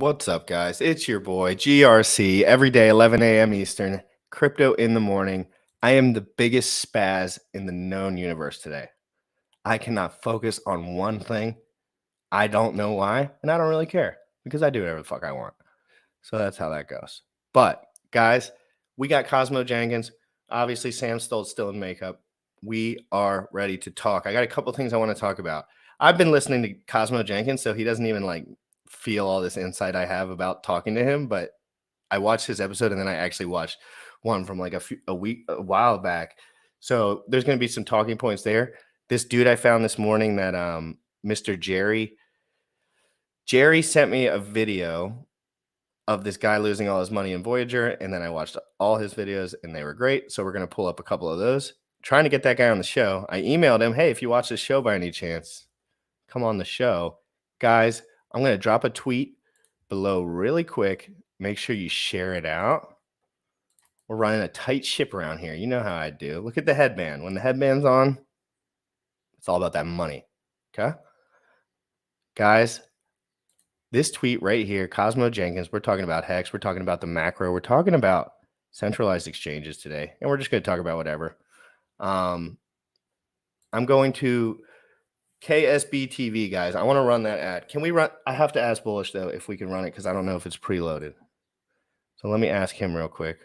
What's up, guys? It's your boy, GRC, every day, 11 a.m. Eastern, crypto in the morning. I am the biggest spaz in the known universe today. I cannot focus on one thing. I don't know why, and I don't really care because I do whatever the fuck I want. So that's how that goes. But, guys, we got COSMO Jenkins. Obviously, Sam Stoltz still in makeup. We are ready to talk. I got a couple things I want to talk about. I've been listening to COSMO Jenkins, so he doesn't even feel all this insight I have about talking to him, but I watched his episode and then I actually watched one from a while back. So there's going to be some talking points there. This dude I found this morning, that Mr. Jerry sent me a video of this guy losing all his money in Voyager, and then I watched all his videos and they were great. So we're going to pull up a couple of those. Trying to get that guy on the show. I emailed him, hey, if you watch this show by any chance, come on the show. Guys, I'm going to drop a tweet below really quick. Make sure you share it out. We're running a tight ship around here. You know how I do. Look at the headband. When the headband's on, it's all about that money. Okay? Guys, this tweet right here, COSMO Jenkins, we're talking about Hex. We're talking about the macro. We're talking about centralized exchanges today. And we're just going to talk about whatever. I'm going to KSB TV, guys. I want to run that ad. Can we run? I have to ask Bullish, though, if we can run it, because I don't know if it's preloaded. So let me ask him real quick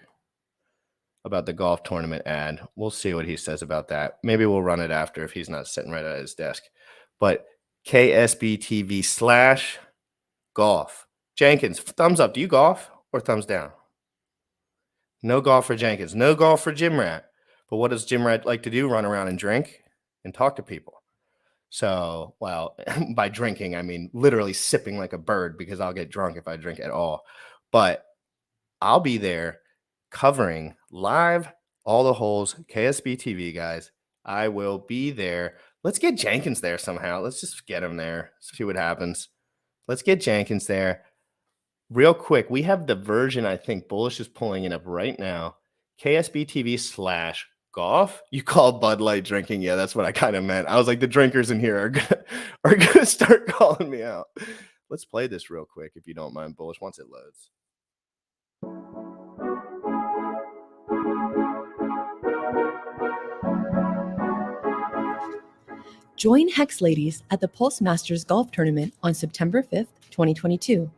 about the golf tournament ad. We'll see what he says about that. Maybe we'll run it after if he's not sitting right at his desk. But KSB TV / golf. Jenkins, thumbs up. Do you golf or thumbs down? No golf for Jenkins. No golf for Jim Rat. But what does Jim Rat like to do? Run around and drink and talk to people. So, well, by drinking, I mean literally sipping like a bird, because I'll get drunk if I drink at all. But I'll be there covering live all the holes, KSB TV, guys. I will be there. Let's get Jenkins there somehow. Let's just get him there. See what happens. Let's get Jenkins there. Real quick, we have the version I think Bullish is pulling it up right now. KSB TV / golf. You call Bud Light drinking? Yeah, that's what I kind of meant. I was like, the drinkers in here are gonna start calling me out. Let's play this real quick, if you don't mind, Bullish, once it loads. Join Hex Ladies at the Pulse Masters Golf Tournament on September 5th, 2022.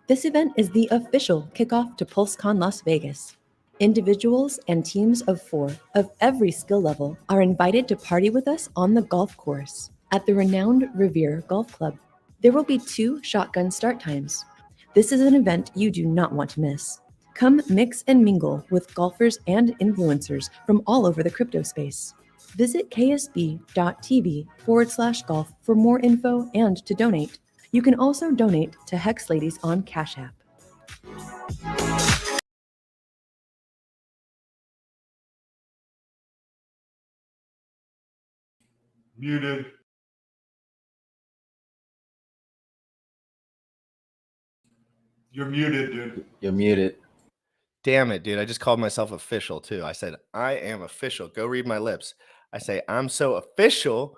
This event is the official kickoff to PulseCon Las Vegas. Individuals and teams of 4 of every skill level are invited to party with us on the golf course at the renowned Revere Golf Club. There will be 2 shotgun start times. This is an event you do not want to miss. Come mix and mingle with golfers and influencers from all over the crypto space. Visit ksb.tv / golf for more info and to donate. You can also donate to Hex Ladies on Cash App. Muted. You're muted, dude. You're muted. Damn it, dude. I just called myself official, too. I said, I am official. Go read my lips. I say, I'm so official.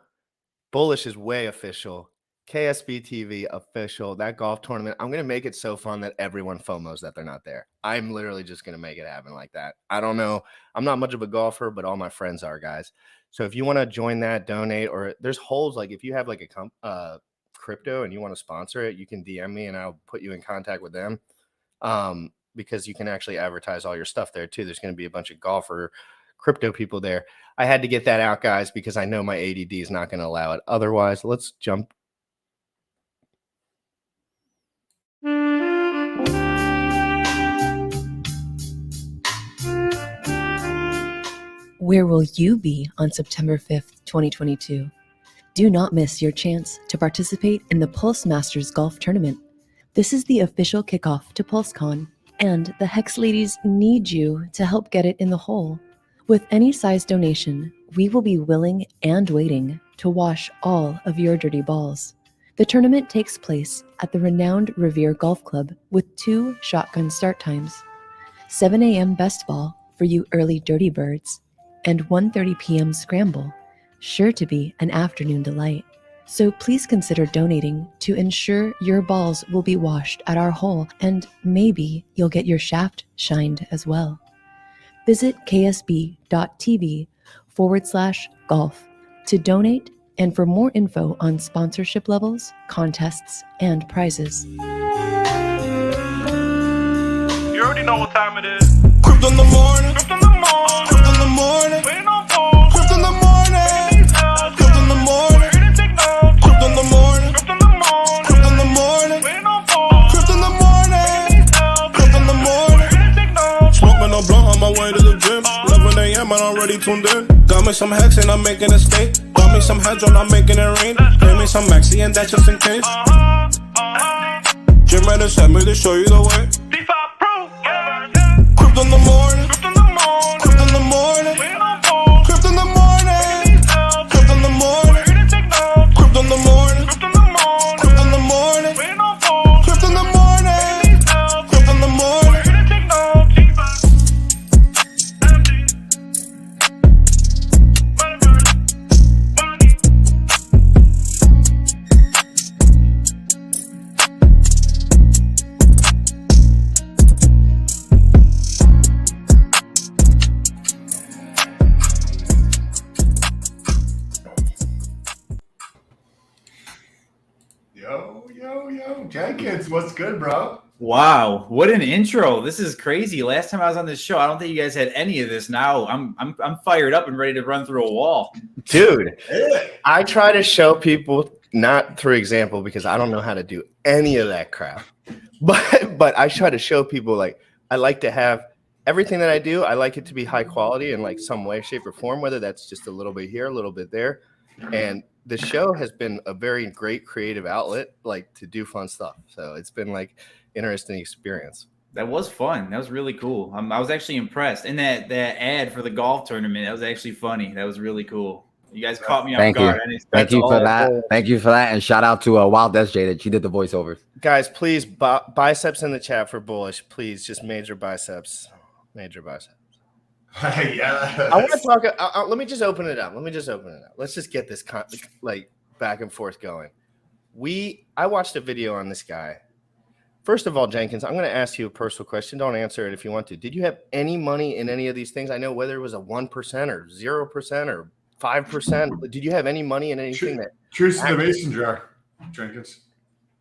Bullish is way official. KSB TV official. That golf tournament, I'm going to make it so fun that everyone FOMOs that they're not there. I'm literally just going to make it happen like that. I don't know. I'm not much of a golfer, but all my friends are, guys. So if you want to join that, donate, or there's holes, like if you have like a crypto and you want to sponsor it, you can DM me and I'll put you in contact with them. Because you can actually advertise all your stuff there too. There's going to be a bunch of golfer crypto people there. I had to get that out, guys, because I know my ADD is not going to allow it. Otherwise, let's jump. Where will you be on September 5th, 2022? Do not miss your chance to participate in the Pulse Masters Golf Tournament. This is the official kickoff to PulseCon, and the Hex Ladies need you to help get it in the hole. With any size donation, we will be willing and waiting to wash all of your dirty balls. The tournament takes place at the renowned Revere Golf Club with 2 shotgun start times, 7 a.m. best ball for you early dirty birds, and 1:30 p.m. scramble, sure to be an afternoon delight. So please consider donating to ensure your balls will be washed at our hole, and maybe you'll get your shaft shined as well. Visit ksb.tv/golf to donate and for more info on sponsorship levels, contests, and prizes. You already know what time it is. Crypt in the morning. Crypt in the morning. Crypt in the morning. Waiting on phone. Crypt in the morning. Crypt in the morning. Ready to take notes. Crypt in the morning. Crypt in the morning. Crypt in the morning. Waiting on phone. Crypt in the morning. Crypt in the morning. Ready to take notes. Smoking a blunt on my way to the gym. 11 a.m. and I'm already tuned in. Got me some hacks and I'm making a stake. Got me some heads on, I'm making it rain. Pay me some maxi and that just in case. Gym ready to set me to show you the way. D5 Pro. Yeah. Crypt in the morning. Crypt in the morning. Crypt in the morning. Waiting on phone. Crypt in the morning. Crypt in the morning. Ready to take notes. Crypt in the morning. Crypt in the morning. Crypt in the morning. Waiting on phone. Crypt in the morning. Crypt in the morning. Ready to take notes. Yo, Jenkins, what's good, bro? Wow, what an intro. This is crazy. Last time I was on this show, I don't think you guys had any of this. Now I'm fired up and ready to run through a wall. Dude, I try to show people, not through example, because I don't know how to do any of that crap. But I try to show people, like, I like to have everything that I do. I like it to be high quality in like some way, shape, or form, whether that's just a little bit here, a little bit there. And the show has been a very great creative outlet, like, to do fun stuff. So it's been like interesting experience. That was fun. That was really cool. I was actually impressed. And that ad for the golf tournament, that was actually funny. That was really cool. You guys caught me off guard. I didn't expect Thank you all for that. that. Thank you for that. And shout out to Wild SJ that she did the voiceovers. Guys, please, biceps in the chat for Bullish. Please, just major biceps. Major biceps. Yeah. I want to talk. Let me just open it up. Let's just get this like back and forth going. I watched a video on this guy. First of all, Jenkins, I'm going to ask you a personal question. Don't answer it if you want to. Did you have any money in any of these things? I know whether it was a 1% or 0% or 5%. Did you have any money in anything that? Cheers to the mason jar, Jenkins.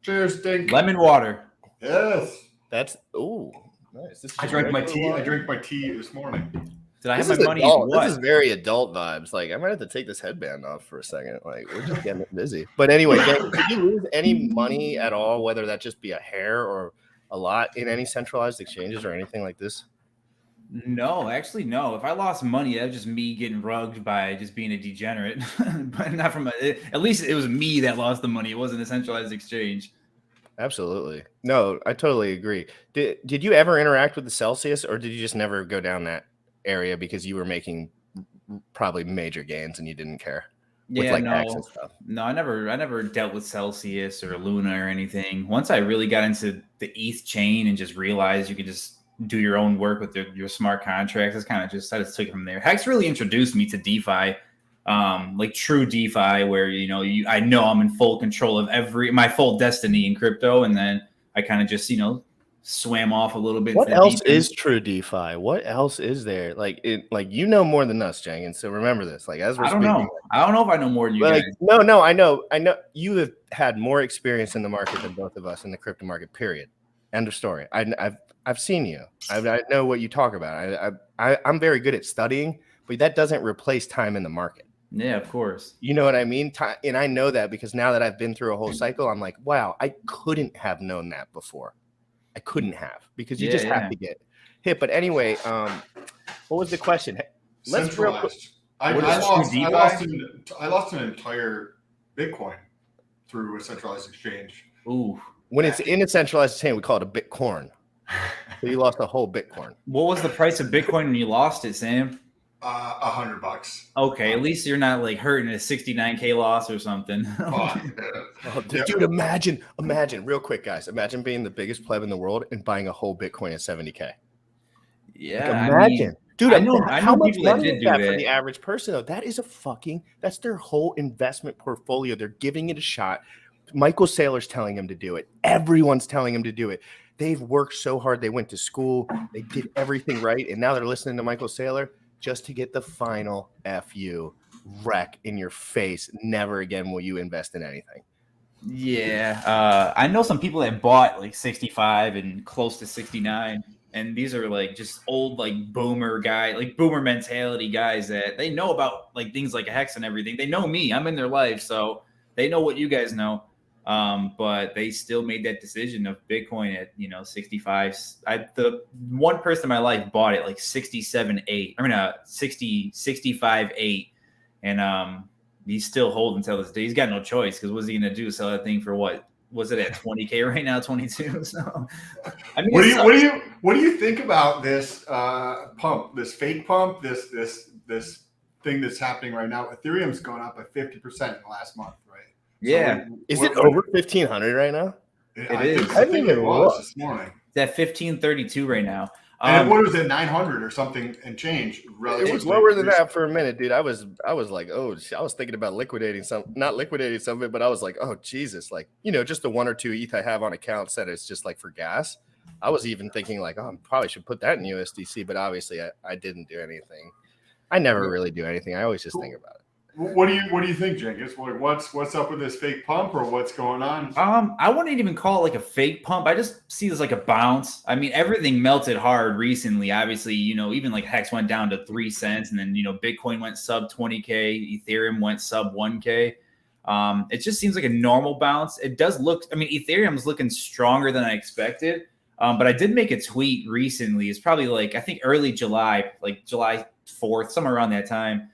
Cheers, Dink. Lemon water. Yes. That's nice. This is I drank my tea. water. I drank my tea this morning. Did I This have is my money adult. in what? This is very adult vibes. Like, I might have to take this headband off for a second. Like, we're just getting busy. But anyway, did you lose any money at all, whether that just be a hair or a lot, in any centralized exchanges or anything like this? No, actually, no. If I lost money, that was just me getting rugged by just being a degenerate. But not from at least it was me that lost the money. It wasn't a centralized exchange. Absolutely. No, I totally agree. Did you ever interact with the Celsius, or did you just never go down that area because you were making probably major gains and you didn't care? With like hacks and stuff. No, I never dealt with Celsius or Luna or anything. Once I really got into the ETH chain and just realized you could just do your own work with your smart contracts, I just took it from there. Hex really introduced me to DeFi, like true DeFi, where I know I'm in full control of my full destiny in crypto, and then I kind of just swam off a little bit. What else is true DeFi? What else is there? Like more than us, Jenkins. So remember this. Like, as we're speaking, I don't know if I know more than you guys. No, I know you have had more experience in the market than both of us in the crypto market. Period. End of story. I've seen you. I know what you talk about. I'm very good at studying, but that doesn't replace time in the market. Yeah, of course. You know what I mean? And I know that because now that I've been through a whole cycle, I'm like, wow, I couldn't have known that before. I couldn't have, because you just have to get hit. But anyway, what was the question? Let's real quick. I lost an entire Bitcoin through a centralized exchange. Ooh. When it's in a centralized chain, we call it a Bitcoin. So you lost a whole Bitcoin. What was the price of Bitcoin when you lost it, Sam? $100. Okay, at least you're not like hurting a 69K loss or something. Dude, imagine real quick, guys. Imagine being the biggest pleb in the world and buying a whole Bitcoin at 70K. Yeah, Like, imagine. Dude, I know how much people that money did is do that for that. the average person, though? That is that's their whole investment portfolio. They're giving it a shot. Michael Saylor's telling him to do it. Everyone's telling him to do it. They've worked so hard. They went to school. They did everything right. And now they're listening to Michael Saylor just to get the final FU wreck in your face. Never again will you invest in anything. Yeah, I know some people that bought like 65 and close to 69, and these are like just old like boomer mentality guys that they know about like things like hex and everything. They know me. I'm in their life, so they know what you guys know. But they still made that decision of Bitcoin at 65. The one person in my life bought it like 67.8. I mean 65.8, and he's still holding until this day. He's got no choice because what's he gonna do? Sell that thing for what? Was it at 20K right now? 22. So I mean, what do you think about this pump, this fake pump, this thing that's happening right now? Ethereum's gone up by 50% in the last month, right? Yeah. So Is it over 1,500 right now? It is. I think it was this morning. It's at 1532 right now. And what was it, 900 or something and change? It was lower than that for a minute, dude. I was like, oh, I was thinking about not liquidating some of it, but I was like, oh, Jesus. Like, just the 1 or 2 ETH I have on account said it's just like for gas. I was even thinking like, oh, I probably should put that in USDC, but obviously I didn't do anything. I never really do anything. I always just think about it. What do you think, Jenkins? What's up with this fake pump, or what's going on? I wouldn't even call it like a fake pump. I just see this like a bounce. I mean, everything melted hard recently. Obviously, even like Hex went down to 3 cents, and then Bitcoin went sub 20K, Ethereum went sub 1K. It just seems like a normal bounce. It does look. I mean, Ethereum's looking stronger than I expected. But I did make a tweet recently. It's probably like I think early July, like July 4th, somewhere around that time.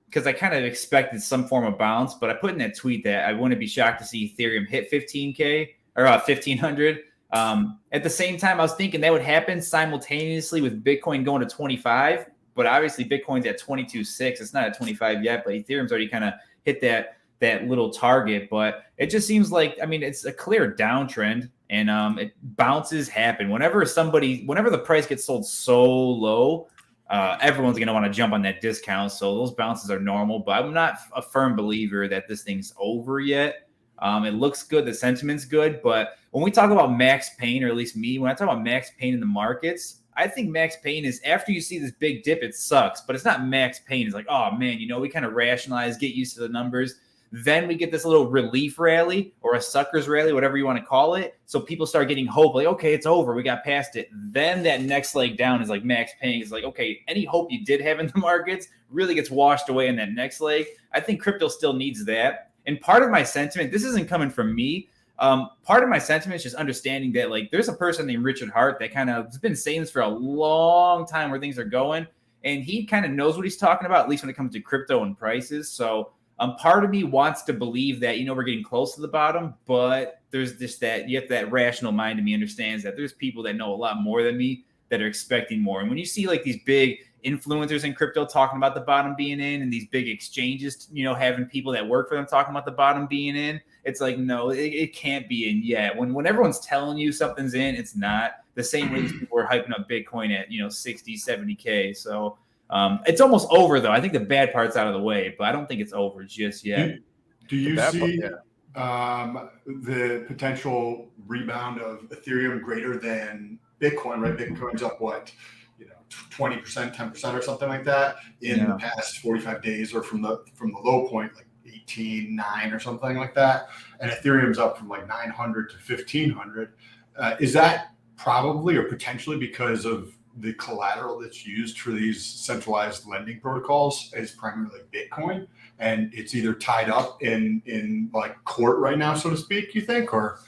Because I kind of expected some form of bounce, but I put in that tweet that I wouldn't be shocked to see Ethereum hit 15K or 1,500. At the same time, I was thinking that would happen simultaneously with Bitcoin going to 25, but obviously Bitcoin's at 22.6. It's not at 25 yet, but Ethereum's already kind of hit that little target. But it just seems like, I mean, it's a clear downtrend, and bounces happen whenever the price gets sold so low. Everyone's going to want to jump on that discount. So those bounces are normal, but I'm not a firm believer that this thing's over yet. It looks good. The sentiment's good. But when we talk about max pain, or at least me, when I talk about max pain in the markets, I think max pain is after you see this big dip, it sucks, but it's not max pain. It's like, oh man, we kind of rationalize, get used to the numbers. Then we get this little relief rally or a suckers rally, whatever you want to call it. So people start getting hope, like, okay, it's over. We got past it. Then that next leg down is like max pain. It's like, okay, any hope you did have in the markets really gets washed away in that next leg. I think crypto still needs that. And part of my sentiment, this isn't coming from me. Part of my sentiment is just understanding that like there's a person named Richard Hart that kind of has been saying this for a long time where things are going. And he kind of knows what he's talking about, at least when it comes to crypto and prices. So part of me wants to believe that, we're getting close to the bottom, but there's just that rational mind in me understands that there's people that know a lot more than me that are expecting more. And when you see like these big influencers in crypto talking about the bottom being in, and these big exchanges, having people that work for them talking about the bottom being in, it's like, no, it can't be in yet. When everyone's telling you something's in, it's not. The same way these people are hyping up Bitcoin at, 60, 70K. So it's almost over, though. I think the bad part's out of the way, but I don't think it's over just yet. Do you see the potential rebound of Ethereum greater than Bitcoin? Right, Bitcoin's up 20%, 10% or something like that in the past 45 days, or from the low point, like 18.9 or something like that, and Ethereum's up from like 900 to 1,500. Is that probably or potentially because of the collateral that's used for these centralized lending protocols is primarily Bitcoin, and it's either tied up in like court right now, so to speak, you think? Or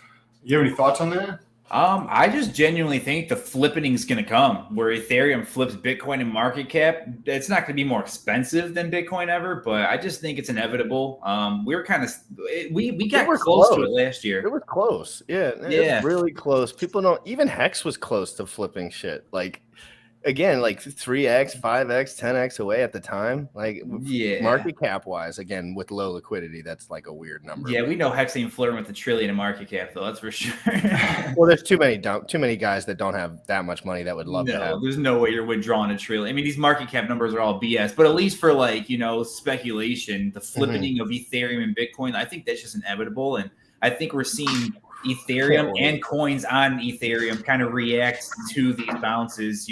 you have any thoughts on that? I just genuinely think the flipping is going to come where Ethereum flips Bitcoin in market cap. It's not going to be more expensive than Bitcoin ever, but I just think it's inevitable. We got close to it last year. It was close. Yeah. It was really close. People don't, even Hex was close to flipping shit. Like again, like 3x, 5x, 10x away at the time. Like Yeah. market cap wise, again, with low liquidity, that's like a weird number. Yeah, we know Hex ain't flirting with $1 trillion in market cap, though. That's for sure. Well, there's too many guys that don't have that much money that would love to have. There's no way you're withdrawing $1 trillion. I mean, these market cap numbers are all BS, but at least for like, speculation, the flipping of Ethereum and Bitcoin, I think that's just inevitable. And I think we're seeing Ethereum and coins on Ethereum kind of react to these bounces,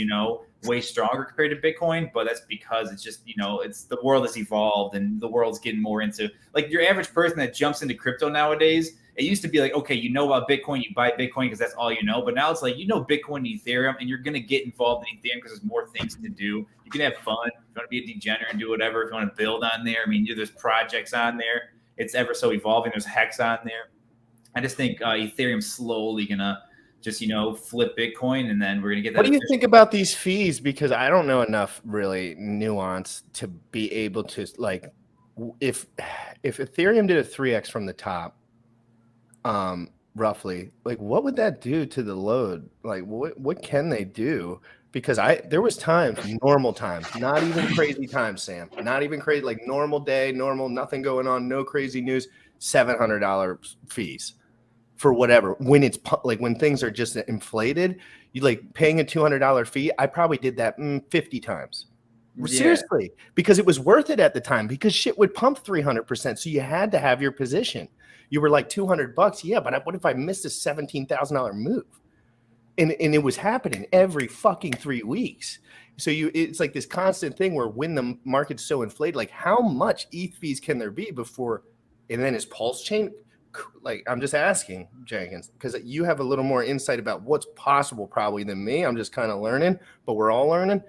way stronger compared to Bitcoin. But that's because it's just, it's the world has evolved and the world's getting more into like your average person that jumps into crypto nowadays. It used to be like, okay, about Bitcoin, you buy Bitcoin because that's all you know. But now it's like, Bitcoin and Ethereum, and you're going to get involved in Ethereum because there's more things to do. You can have fun. If you want to be a degenerate and do whatever, if you want to build on there. I mean, there's projects on there. It's ever so evolving. There's Hex on there. I just think Ethereum's slowly going to just, flip Bitcoin, and then we're going to get that. What do you think about these fees? Because I don't know enough really nuance to be able to, like, if Ethereum did a 3x from the top, roughly, like what would that do to the load? Like what can they do? Because there was times, normal times, not even crazy times, Sam, not even crazy, like normal day, normal, nothing going on, no crazy news, $700 fees for whatever. When it's like when things are just inflated, you like paying a $200 fee. I probably did that 50 times. Seriously, because it was worth it at the time, because shit would pump 300%. So you had to have your position. You were like $200. Yeah, but what if I missed a $17,000 move? And it was happening every fucking 3 weeks. So it's like this constant thing where when the market's so inflated, like how much ETH fees can there be before? And then is Pulse Chain, like I'm just asking, Jenkins, because you have a little more insight about what's possible probably than me. I'm just kind of learning, but we're all learning.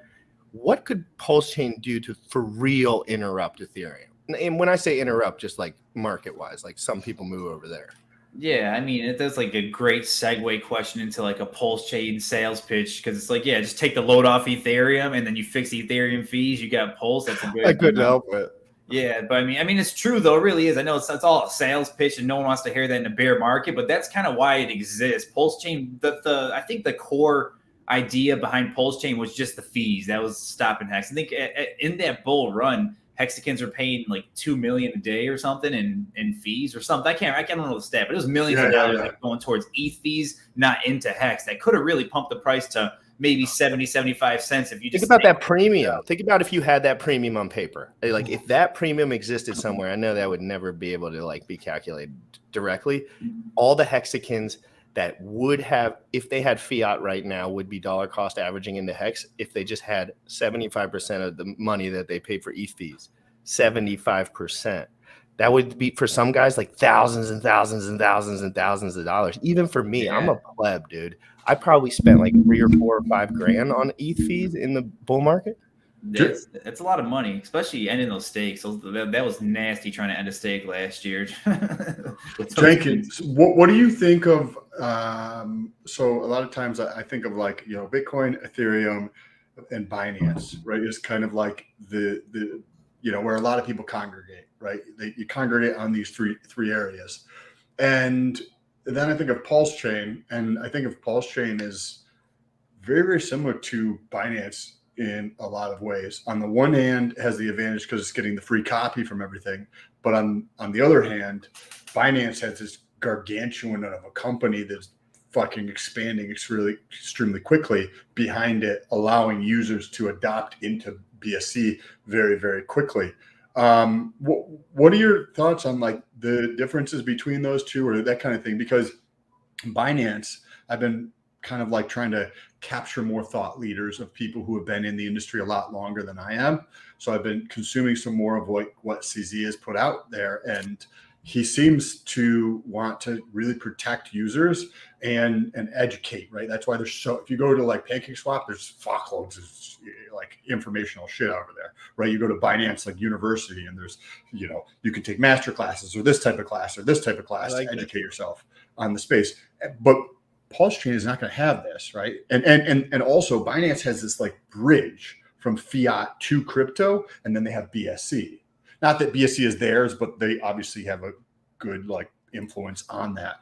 What could Pulse Chain do to for real interrupt Ethereum? And when I say interrupt, just like market-wise, like some people move over there. Yeah, I mean, that's like a great segue question into like a Pulse Chain sales pitch, because it's like, yeah, just take the load off Ethereum and then you fix the Ethereum fees. You got Pulse. That's a good. I couldn't help it. Yeah, but I mean, it's true though. It really is. I know it's all a sales pitch, and no one wants to hear that in a bear market, but that's kind of why it exists. Pulse Chain, I think the core idea behind Pulse Chain was just the fees. That was stopping Hex. I think in that bull run, Hexicans are paying like $2 million a day or something in fees or something. I can't remember the stat, but it was millions of dollars like going towards ETH fees, not into Hex. That could have really pumped the price to maybe 70, 75 cents if you just think about that premium. Think about if you had that premium on paper. Like if that premium existed somewhere, I know that would never be able to like be calculated directly. All the Hexicans that would have, if they had fiat right now, would be dollar cost averaging into Hex if they just had 75% of the money that they paid for ETH fees. 75%. That would be for some guys like thousands and thousands and thousands and thousands of dollars. Even for me, I'm a pleb, dude. I probably spent like $3 or $4 or $5 grand on ETH fees in the bull market. It's a lot of money, especially ending those stakes. That was nasty trying to end a stake last year. Jenkins, what do you think of? So a lot of times I think of like Bitcoin, Ethereum, and Binance, right? Is kind of like the where a lot of people congregate, right? You congregate on these three areas, and then I think of Pulse Chain, and I think of Pulse Chain is very, very similar to Binance in a lot of ways. On the one hand, it has the advantage because it's getting the free copy from everything. But on the other hand, Binance has this gargantuan of a company that's fucking expanding extremely quickly behind it, allowing users to adopt into BSC very, very quickly. What are your thoughts on like the differences between those two or that kind of thing? Because Binance, I've been kind of like trying to capture more thought leaders of people who have been in the industry a lot longer than I am. So I've been consuming some more of what CZ has put out there. And he seems to want to really protect users and educate, right? That's why there's if you go to like PancakeSwap, there's fuckloads of like informational shit over there, right? You go to Binance like University and there's, you can take master classes or this type of class or this type of class to educate yourself on the space. But Pulse Chain is not going to have this, right? And also Binance has this like bridge from fiat to crypto, and then they have BSC. Not that BSC is theirs, but they obviously have a good like influence on that.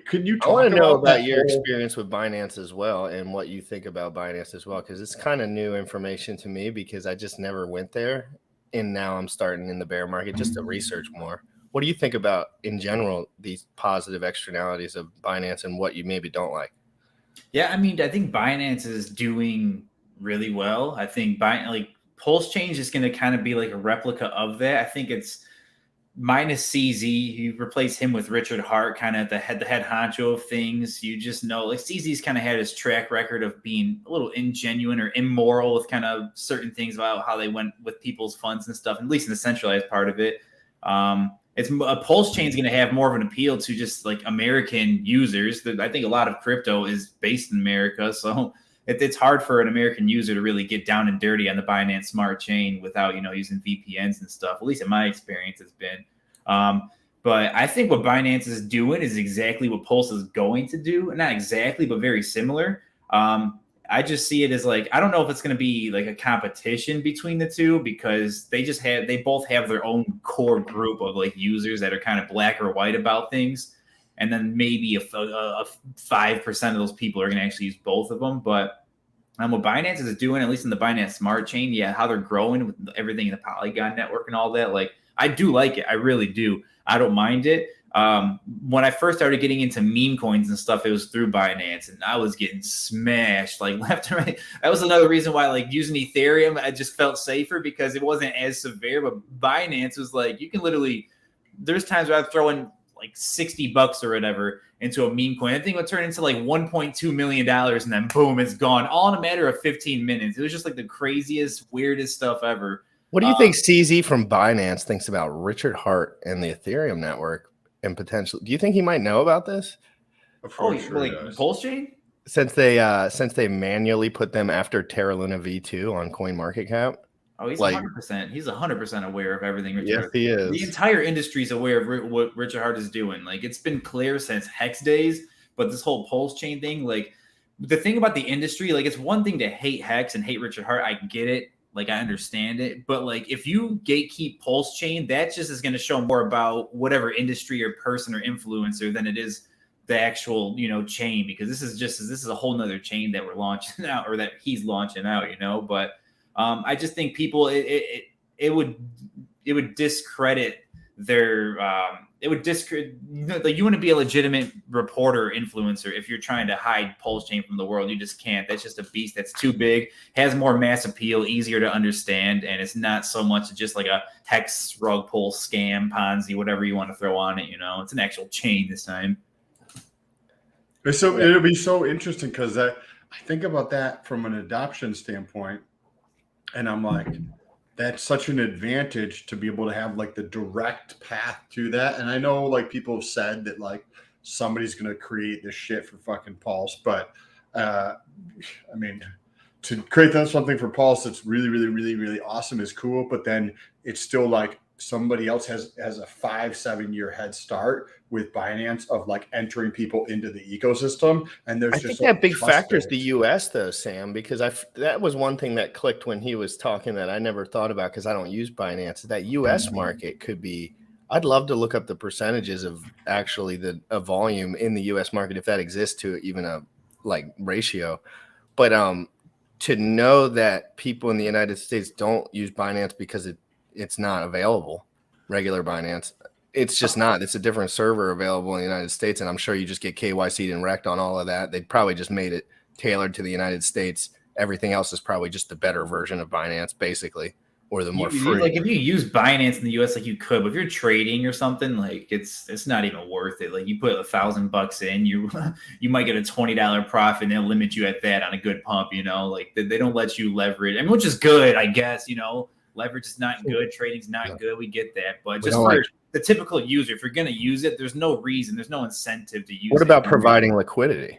Can you I talk want to know about that about your whole- experience with Binance as well and what you think about Binance as well, because it's kind of new information to me because I just never went there. And now I'm starting in the bear market just to research more. What do you think about, in general, these positive externalities of Binance and what you maybe don't like? Yeah, I mean, I think Binance is doing really well. I think Pulse Change is going to kind of be like a replica of that. I think it's minus CZ. You replace him with Richard Hart, kind of the head honcho of things. You just know, like, CZ's kind of had his track record of being a little ingenuine or immoral with kind of certain things about how they went with people's funds and stuff, at least in the centralized part of it. It's a Pulse Chain is going to have more of an appeal to just like American users. I think a lot of crypto is based in America, so it's hard for an American user to really get down and dirty on the Binance Smart Chain without using VPNs and stuff. At least in my experience, it's been. But I think what Binance is doing is exactly what Pulse is going to do. Not exactly, but very similar. I just see it as like, I don't know if it's going to be like a competition between the two because they both have their own core group of like users that are kind of black or white about things. And then maybe a 5% of those people are going to actually use both of them. But what Binance is doing, at least in the Binance Smart Chain, how they're growing with everything in the Polygon network and all that. Like, I do like it. I really do. I don't mind it. When I first started getting into meme coins and stuff, it was through Binance, and I was getting smashed like left and right. That was another reason why, like, using Ethereum, I just felt safer because it wasn't as severe. But Binance was like, you can literally, there's times where I'd throw in like $60 or whatever into a meme coin. I think it would turn into like $1.2 million, and then boom, it's gone all in a matter of 15 minutes. It was just like the craziest, weirdest stuff ever. What do you think CZ from Binance thinks about Richard Hart and the Ethereum network? And potential, do you think he might know about this? Pulse Chain? Since they manually put them after Terra Luna V2 on CoinMarketCap. Oh, he's like 100%. He's 100% aware of everything. Yes, he is. The entire industry is aware of what Richard Hart is doing. Like, it's been clear since Hex days, but this whole Pulse Chain thing, like, the thing about the industry, like, it's one thing to hate Hex and hate Richard Hart. I get it. Like, I understand it. But, like, if you gatekeep Pulse Chain, that just is going to show more about whatever industry or person or influencer than it is the actual, chain, because this is a whole nother chain that we're launching out, or that he's launching out, but I just think people, it would discredit their, it would discredit, like, you want to be a legitimate reporter or influencer. If you're trying to hide Pulse Chain from the world, you just can't. That's just a beast that's too big, has more mass appeal, easier to understand, and it's not so much just like a Hex, rug pull, scam, Ponzi, whatever you want to throw on it. It's an actual chain this time. So it'll be so interesting because I think about that from an adoption standpoint, and I'm like, that's such an advantage to be able to have like the direct path to that. And I know, like, people have said that like somebody's going to create this shit for fucking Pulse, but I mean, to create something for Pulse that's really, really, really, really awesome is cool. But then it's still like somebody else has a 5-7 year head start with Binance of like entering people into the ecosystem. And there's I think that big factor is the US though, Sam, because that was one thing that clicked when he was talking that I never thought about because I don't use Binance. That US market could be, I'd love to look up the percentages of actually the volume in the US market, if that exists, to even a like ratio. But to know that people in the United States don't use Binance because it's not available, regular Binance. It's just not. It's a different server available in the United States, and I'm sure you just get KYC'd and wrecked on all of that. They probably just made it tailored to the United States. Everything else is probably just the better version of Binance, basically, or the more free. Like, if you use Binance in the US, like, you could, but if you're trading or something, like, it's not even worth it. Like, you put $1,000 in, you might get a $20 profit, and they'll limit you at that on a good pump. Like, they don't let you leverage. I mean, which is good, I guess. Leverage is not good. Trading's not good. We get that. But just for the typical user, if you're going to use it, there's no reason. There's no incentive to use it. What about providing liquidity?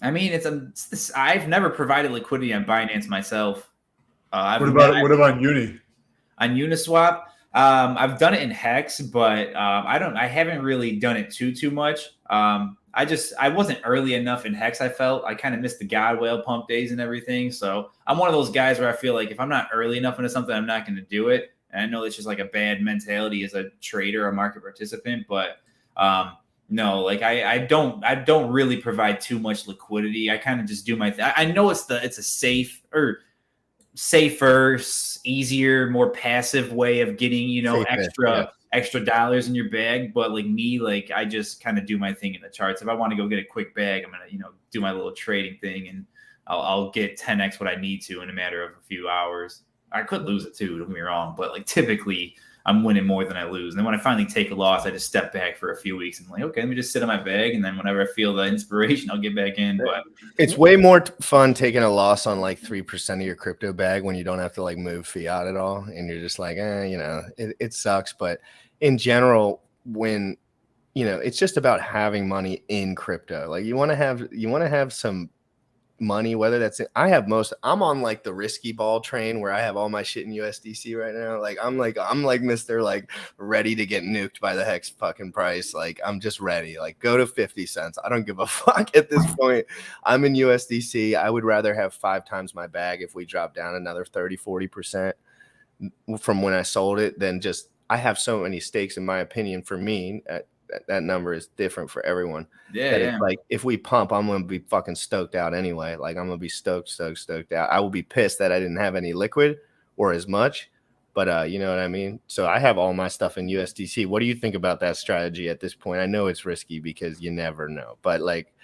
I mean, I've never provided liquidity on Binance myself. What about Uni? On Uniswap, I've done it in Hex, but I haven't really done it too much. I wasn't early enough in Hex. I felt I kind of missed the God whale pump days and everything. So I'm one of those guys where I feel like if I'm not early enough into something, I'm not going to do it. And I know it's just like a bad mentality as a trader or market participant, but No, like I don't really provide too much liquidity. I kind of just do my thing. I know it's a safer, easier, more passive way of getting, extra dollars in your bag. But like me, like I just kind of do my thing in the charts. If I want to go get a quick bag, I'm gonna, do my little trading thing, and I'll get 10x what I need to in a matter of a few hours. I could lose it too, don't get me wrong, but like typically I'm winning more than I lose. And then when I finally take a loss, I just step back for a few weeks and I'm like, okay, let me just sit on my bag. And then whenever I feel the inspiration, I'll get back in. But it's way more fun taking a loss on like 3% of your crypto bag when you don't have to like move fiat at all. And you're just like, it sucks. But in general, when, it's just about having money in crypto. Like you want to have some money, whether that's it. I'm on like the risky ball train where I have all my shit in USDC right now. Like I'm like Mr. like ready to get nuked by the hex fucking price. Like I'm just ready. Like go to 50 cents. I don't give a fuck at this point. I'm in USDC. I would rather have 5 times my bag if we drop down another 30-40% from when I sold it than just I have so many stakes in my opinion. For me, that number is different for everyone. It's like if we pump, I'm gonna be fucking stoked out anyway. Like I'm gonna be stoked out. I will be pissed that I didn't have any liquid or as much, but you know what I mean. So I have all my stuff in USDC. What do you think about that strategy at this point? I know it's risky because you never know, but like,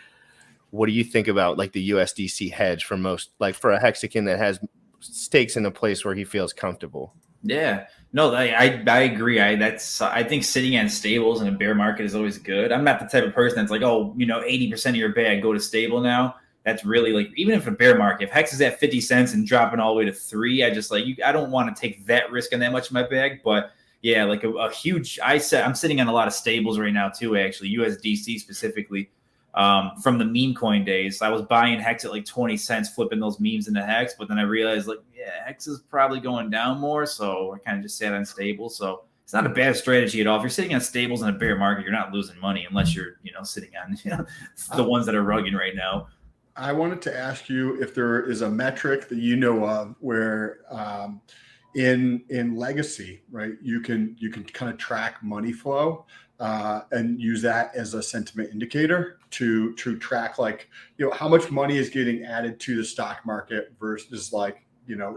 what do you think about like the USDC hedge for most, like for a Hexican that has stakes in a place where he feels comfortable? Yeah, no, I agree. I think sitting on stables in a bear market is always good. I'm not the type of person that's like, 80% of your bag go to stable now. That's really like, even if a bear market, if Hex is at 50 cents and dropping all the way to 3, I just I don't want to take that risk on that much of my bag. But yeah, like a huge, I'm sitting on a lot of stables right now too, actually, USDC specifically. From the meme coin days, I was buying Hex at like 20 cents, flipping those memes into Hex, but then I realized like, Hex is probably going down more, so I kind of just sat on stables. So it's not a bad strategy at all. If you're sitting on stables in a bear market, you're not losing money unless you're, sitting on the ones that are rugging right now. I wanted to ask you if there is a metric that you know of where in legacy, right, you can kind of track money flow and use that as a sentiment indicator to track like, how much money is getting added to the stock market versus like,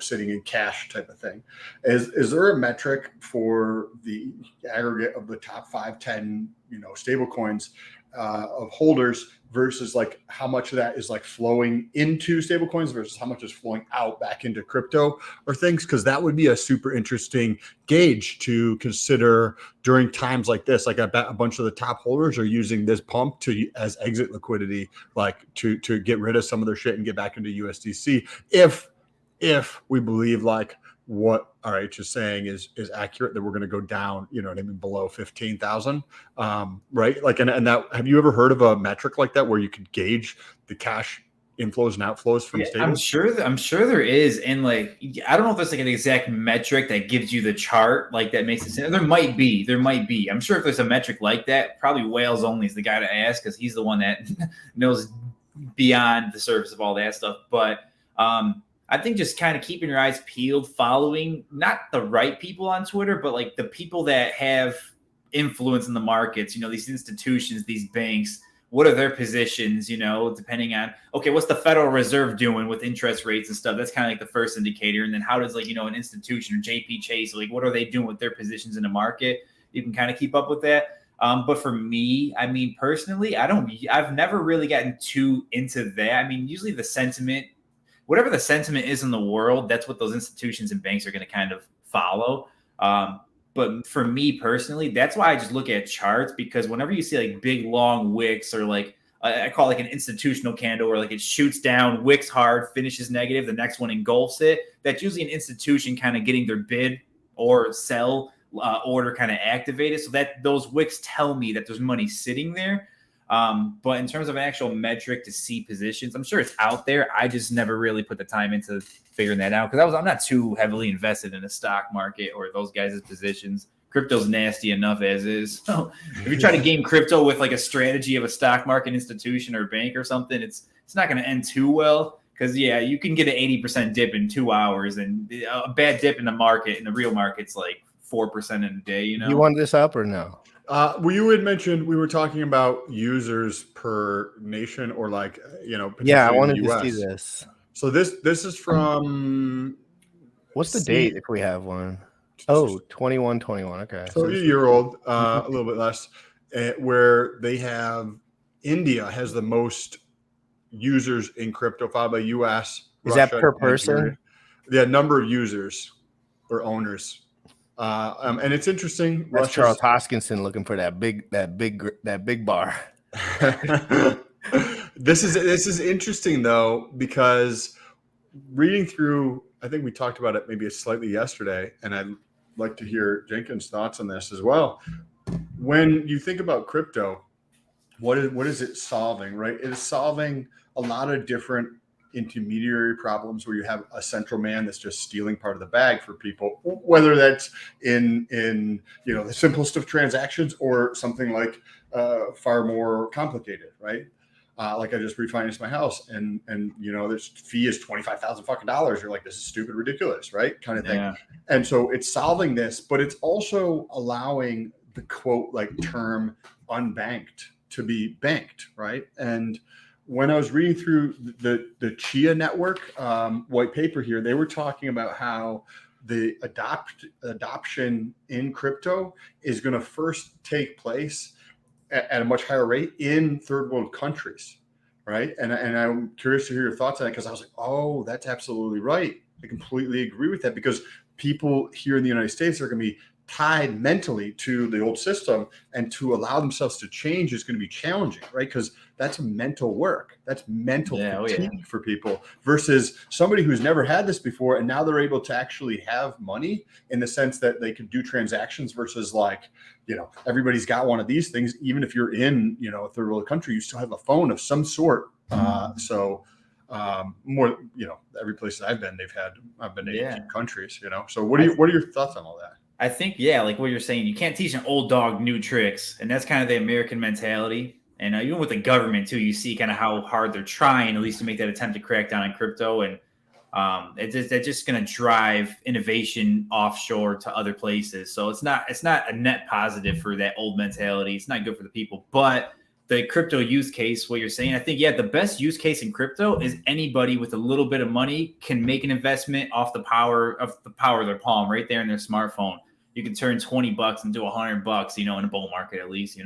sitting in cash type of thing. Is there a metric for the aggregate of the top 5, 10, stable coins of holders versus like how much of that is like flowing into stable coins versus how much is flowing out back into crypto or things? Because that would be a super interesting gauge to consider during times like this. Like I bet a bunch of the top holders are using this pump as exit liquidity, like to get rid of some of their shit and get back into USDC. If we believe like what RH is saying is accurate, that we're going to go down, below 15,000, right? Like, and that, have you ever heard of a metric like that where you could gauge the cash inflows and outflows from stables? I'm sure there is. And like, I don't know if there's like an exact metric that gives you the chart, like that makes it sense. There might be. I'm sure if there's a metric like that, probably Wales Only is the guy to ask, because he's the one that knows beyond the surface of all that stuff. But, I think just kind of keeping your eyes peeled, following not the right people on Twitter, but like the people that have influence in the markets, these institutions, these banks, what are their positions, depending on, okay, what's the Federal Reserve doing with interest rates and stuff? That's kind of like the first indicator. And then how does like, an institution or JP Chase, like what are they doing with their positions in the market? You can kind of keep up with that. But for me, I mean, personally, I've never really gotten too into that. I mean, usually the sentiment, whatever the sentiment is in the world, that's what those institutions and banks are going to kind of follow. But for me personally, that's why I just look at charts, because whenever you see like big long wicks or like I call it like an institutional candle where like it shoots down, wicks hard, finishes negative, the next one engulfs it, that's usually an institution kind of getting their bid or sell order kind of activated. So that those wicks tell me that there's money sitting there. But in terms of an actual metric to see positions, I'm sure it's out there. I just never really put the time into figuring that out because I'm not too heavily invested in the stock market or those guys' positions. Crypto's nasty enough as is. So if you try to game crypto with like a strategy of a stock market institution or bank or something, it's not going to end too well. Because, yeah, you can get an 80% dip in 2 hours, and a bad dip in the market, in the real market's like 4% in a day, You want this up or no? Well, you had mentioned we were talking about users per nation, or like Yeah, I potentially in wanted the to US. see this. So this is from What's the C- date if we have one? Oh, 2121. Okay. So a this is- year old, a little bit less, where they have India has the most users in crypto, followed by US. Is that Russia, per Nigeria. person? The number of users or owners, and it's interesting. That's Russia's Charles Hoskinson looking for that big bar. This is interesting though, because reading through, I think we talked about it maybe slightly yesterday, and I'd like to hear Jenkins' thoughts on this as well. When you think about crypto, what is it solving, right? It is solving a lot of different intermediary problems where you have a central man that's just stealing part of the bag for people, whether that's in the simplest of transactions or something like far more complicated, right? Like I just refinanced my house, and this fee is $25,000 fucking dollars. You're like, this is stupid, ridiculous, right? Kind of thing. Yeah. And so it's solving this, but it's also allowing the quote like term unbanked to be banked, right? And when I was reading through the Chia network white paper here, they were talking about how the adoption in crypto is going to first take place at a much higher rate in third world countries, right? And I'm curious to hear your thoughts on it, because I was like, oh, that's absolutely right. I completely agree with that, because people here in the United States are going to be tied mentally to the old system, and to allow themselves to change is going to be challenging, right? Because that's mental work. That's mental fatigue for people, versus somebody who's never had this before, and now they're able to actually have money in the sense that they can do transactions, versus like, everybody's got one of these things. Even if you're in, a third world country, you still have a phone of some sort. More, every place that I've been to 18 countries, So what are your thoughts on all that? I think, like what you're saying, you can't teach an old dog new tricks. And that's kind of the American mentality. And even with the government, too, you see kind of how hard they're trying, at least to make that attempt to crack down on crypto. And they're just going to drive innovation offshore to other places. So it's not a net positive for that old mentality. It's not good for the people. But the crypto use case, what you're saying, I think, the best use case in crypto is anybody with a little bit of money can make an investment off the power of their palm right there in their smartphone. You can turn $20 into $100, in a bull market, at least, you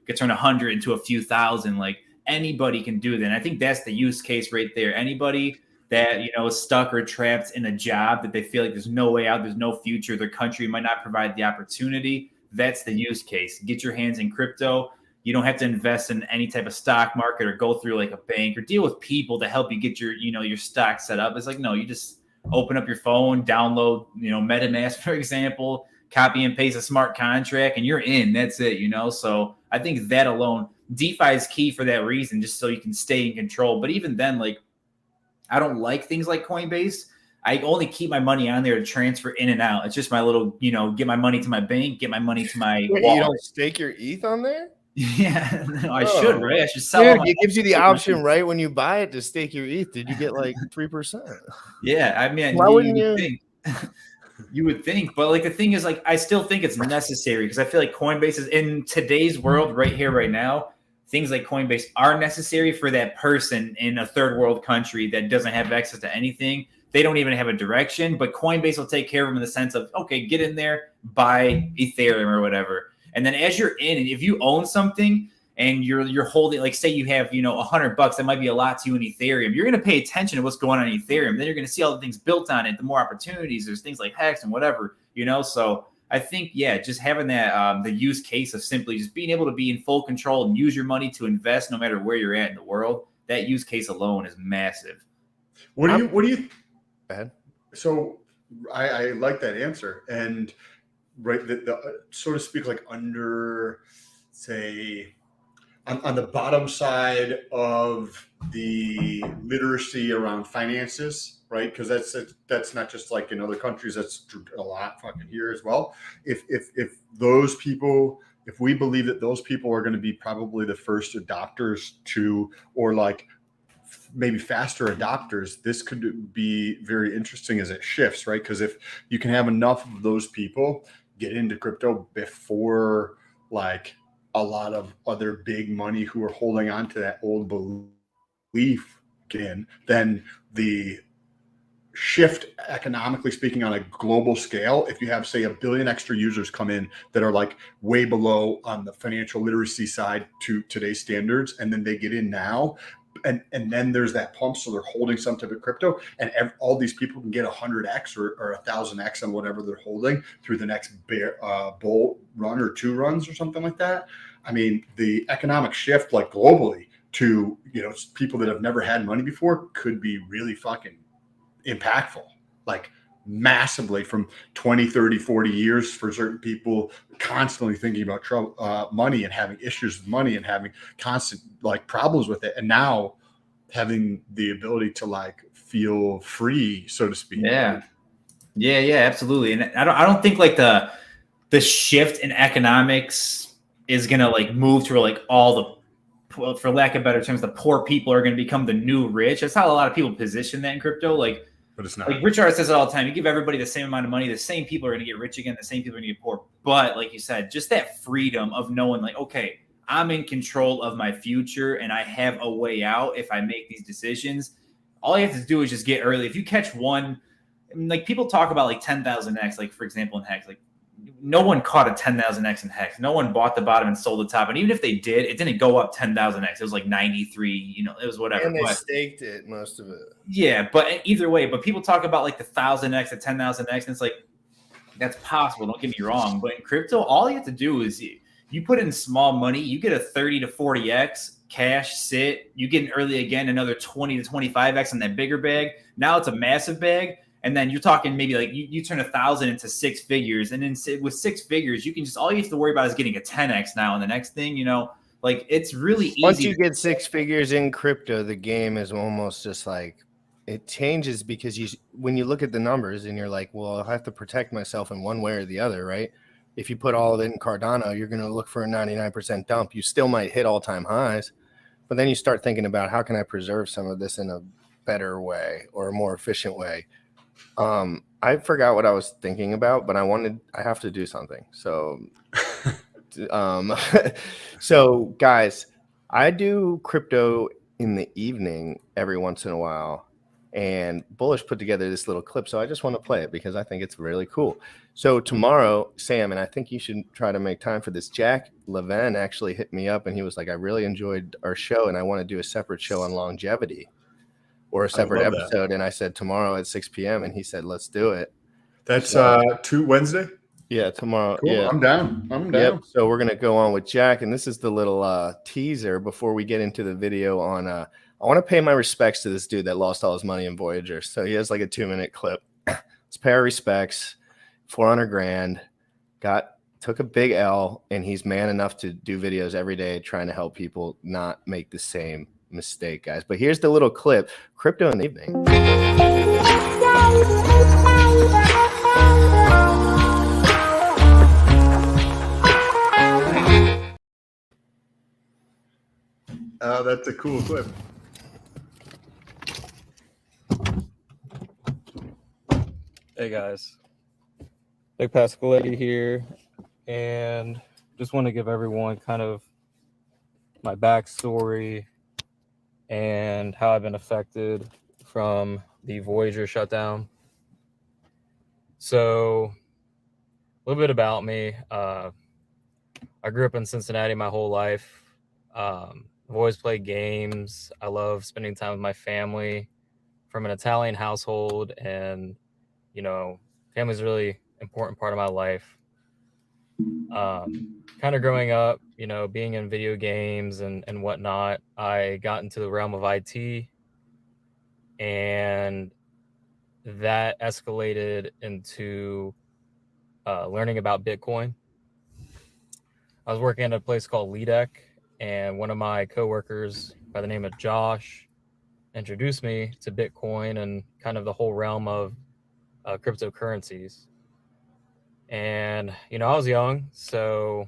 could turn 100 into a few thousand. Like, anybody can do that. And I think that's the use case right there. Anybody that, is stuck or trapped in a job that they feel like there's no way out, there's no future, their country might not provide the opportunity. That's the use case. Get your hands in crypto. You don't have to invest in any type of stock market or go through like a bank or deal with people to help you get your, your stock set up. It's like, no, you just open up your phone, download, MetaMask, for example, copy and paste a smart contract, and you're in. That's it, So I think that alone, DeFi is key for that reason, just so you can stay in control. But even then, like, I don't like things like Coinbase. I only keep my money on there to transfer in and out. It's just my little, get my money to my bank, get my money to my wallet. You don't stake your ETH on there? Yeah, I should, right? I should sell it gives you the option, right, when you buy it, to stake your ETH. Did you get like 3%? Yeah, I mean, why wouldn't you think? You would think, but like the thing is, like, I still think it's necessary, because I feel like Coinbase is, in today's world right here, right now, things like Coinbase are necessary for that person in a third world country that doesn't have access to anything. They don't even have a direction, but Coinbase will take care of them in the sense of, okay, get in there, buy Ethereum or whatever. And then as you're in, and if you own something and you're holding, like, say you have, $100, that might be a lot to you in Ethereum. You're going to pay attention to what's going on in Ethereum. Then you're going to see all the things built on it, the more opportunities. There's things like Hex and whatever, So I think, just having that, the use case of simply just being able to be in full control and use your money to invest no matter where you're at in the world, that use case alone is massive. What do you? Go ahead. So I like that answer. And right, the so to speak, like under, say, on the bottom side of the literacy around finances, right? Because that's not just like in other countries, that's a lot fucking here as well. If those people, if we believe that those people are going to be probably the first adopters to, or like maybe faster adopters, this could be very interesting as it shifts, right? Because if you can have enough of those people get into crypto before like a lot of other big money who are holding on to that old belief in, then the shift economically speaking on a global scale, if you have say 1 billion extra users come in that are like way below on the financial literacy side to today's standards, and then they get in now, and then there's that pump, so they're holding some type of crypto, and all these people can get 100x or 1000x on whatever they're holding through the next bull run or 2 runs or something like that. I mean, the economic shift like globally to, you know, people that have never had money before could be really fucking impactful, like massively, from 20, 30, 40 years for certain people constantly thinking about trouble, money and having issues with money and having constant like problems with it. And now having the ability to like feel free, so to speak. Yeah. Yeah, absolutely. And I don't think like the shift in economics is going to like move to like all the, for lack of better terms, the poor people are going to become the new rich. That's how a lot of people position that in crypto. Like, but it's not. Like Richard says it all the time. You give everybody the same amount of money, the same people are going to get rich again, the same people are going to get poor. But like you said, just that freedom of knowing like, okay, I'm in control of my future and I have a way out if I make these decisions. All you have to do is just get early. If you catch one, I mean, like people talk about like 10,000x, like for example, in Hex, like no one caught a 10,000x in Hex. No one bought the bottom and sold the top. And even if they did, it didn't go up 10,000x. It was like 93, you know, it was whatever. And they staked it, most of it. Yeah, but either way, but people talk about like the 1,000x, the 10,000x, and it's like, that's possible. Don't get me wrong. But in crypto, all you have to do is you put in small money, you get a 30 to 40x cash sit, you get in early again, another 20 to 25x in that bigger bag. Now it's a massive bag. And then you're talking maybe like you turn 1,000 into 6 figures. And then with 6 figures, you can just, all you have to worry about is getting a 10x now. And the next thing, you know, like it's really easy. Once you get 6 figures in crypto, the game is almost just like, it changes because when you look at the numbers and you're like, well, I have to protect myself in one way or the other, right? If you put all of it in Cardano, you're going to look for a 99% dump. You still might hit all-time highs, but then you start thinking about how can I preserve some of this in a better way or a more efficient way. I forgot what I was thinking about, but I have to do something. So, so guys, I do crypto in the evening every once in a while, and Bullish put together this little clip. So I just want to play it because I think it's really cool. So tomorrow, Sam, and I think you should try to make time for this. Jack Levin actually hit me up and he was like, I really enjoyed our show and I want to do a separate show on longevity or a separate episode. And I said tomorrow at 6 p.m. and he said, let's do it. That's Wednesday? Yeah, tomorrow. Cool. Yeah. I'm down. Yep. So we're going to go on with Jack. And this is the little teaser before we get into the video on I want to pay my respects to this dude that lost all his money in Voyager. So he has like a 2-minute clip. Let's pay our respects. 400 grand. Took a big L, and he's man enough to do videos every day trying to help people not make the same mistake, guys. But here's the little clip. Crypto in the evening. Oh, that's a cool clip. Hey guys, Big Pascaletti here, and just want to give everyone kind of my backstory and how I've been affected from the Voyager shutdown. So a little bit about me. I grew up in Cincinnati my whole life. I've always played games. I love spending time with my family. From an Italian household, and you know, family's a really important part of my life. Kind of growing up, you know, being in video games and whatnot, I got into the realm of IT, and that escalated into learning about Bitcoin. I was working at a place called LeadEck, and one of my coworkers by the name of Josh introduced me to Bitcoin and kind of the whole realm of cryptocurrencies. And, you know, I was young, so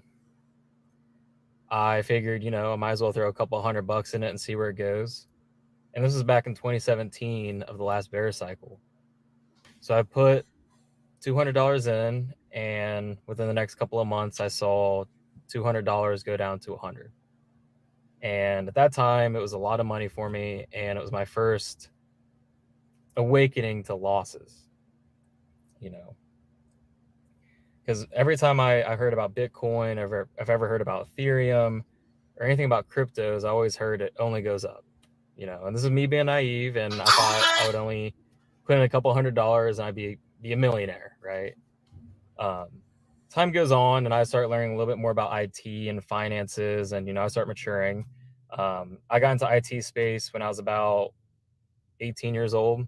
I figured, you know, I might as well throw a couple $100 in it and see where it goes. And this was back in 2017 of the last bear cycle. So I put $200 in, and within the next couple of months, I saw $200 go down to 100. And at that time, it was a lot of money for me, and it was my first awakening to losses, you know. Because every time I heard about Bitcoin, I've ever heard about Ethereum or anything about cryptos, I always heard it only goes up, you know. And this is me being naive, and I thought I would only put in a couple $100 and I'd be a millionaire, right? Time goes on, and I start learning a little bit more about IT and finances, and, you know, I start maturing. I got into IT space when I was about 18 years old,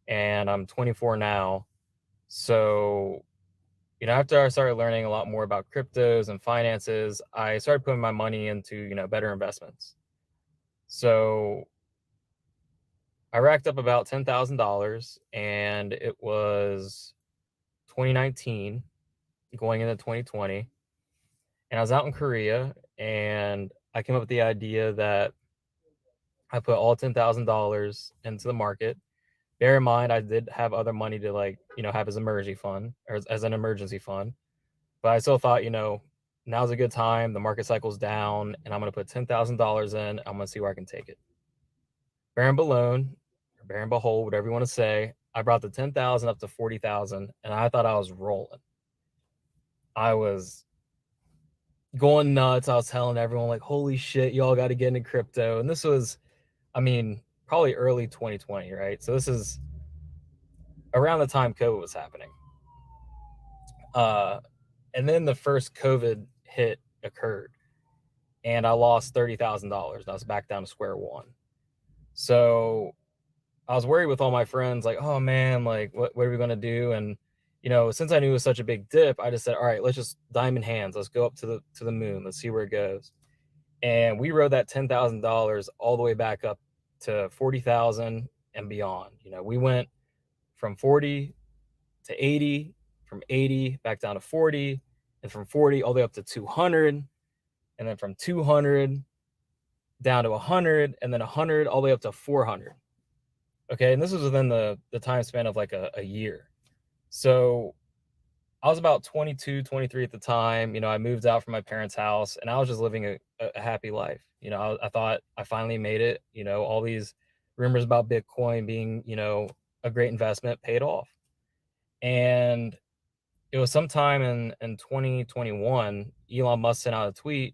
and I'm 24 now. So, you know, after I started learning a lot more about cryptos and finances, I started putting my money into, you know, better investments. So I racked up about $10,000, and it was 2019 going into 2020. And I was out in Korea, and I came up with the idea that I put all $10,000 into the market. Bear in mind, I did have other money to, like, you know, have as an emergency fund, or as an emergency fund. But I still thought, you know, now's a good time. The market cycle's down, and I'm going to put $10,000 in. I'm going to see where I can take it. Bear and balloon, or bear and behold, whatever you want to say, I brought the 10,000 up to 40,000, and I thought I was rolling. I was going nuts. I was telling everyone, like, holy shit, y'all got to get into crypto. And this was, I mean, probably early 2020, right? So this is around the time COVID was happening. And then the first COVID hit occurred, and I lost $30,000. I was back down to square one. So I was worried with all my friends, like, oh man, like, what are we going to do? And, you know, since I knew it was such a big dip, I just said, all right, let's just diamond hands. Let's go up to the moon. Let's see where it goes. And we rode that $10,000 all the way back up to 40,000 and beyond. You know, we went from 40 to 80, from 80 back down to 40, and from 40 all the way up to 200, and then from 200 down to 100, and then 100 all the way up to 400. Okay, and this was within the time span of like a year. So I was about 22, 23 at the time. You know, I moved out from my parents' house, and I was just living a happy life. You know, I thought I finally made it. You know, all these rumors about Bitcoin being, you know, a great investment paid off. And it was sometime in 2021, Elon Musk sent out a tweet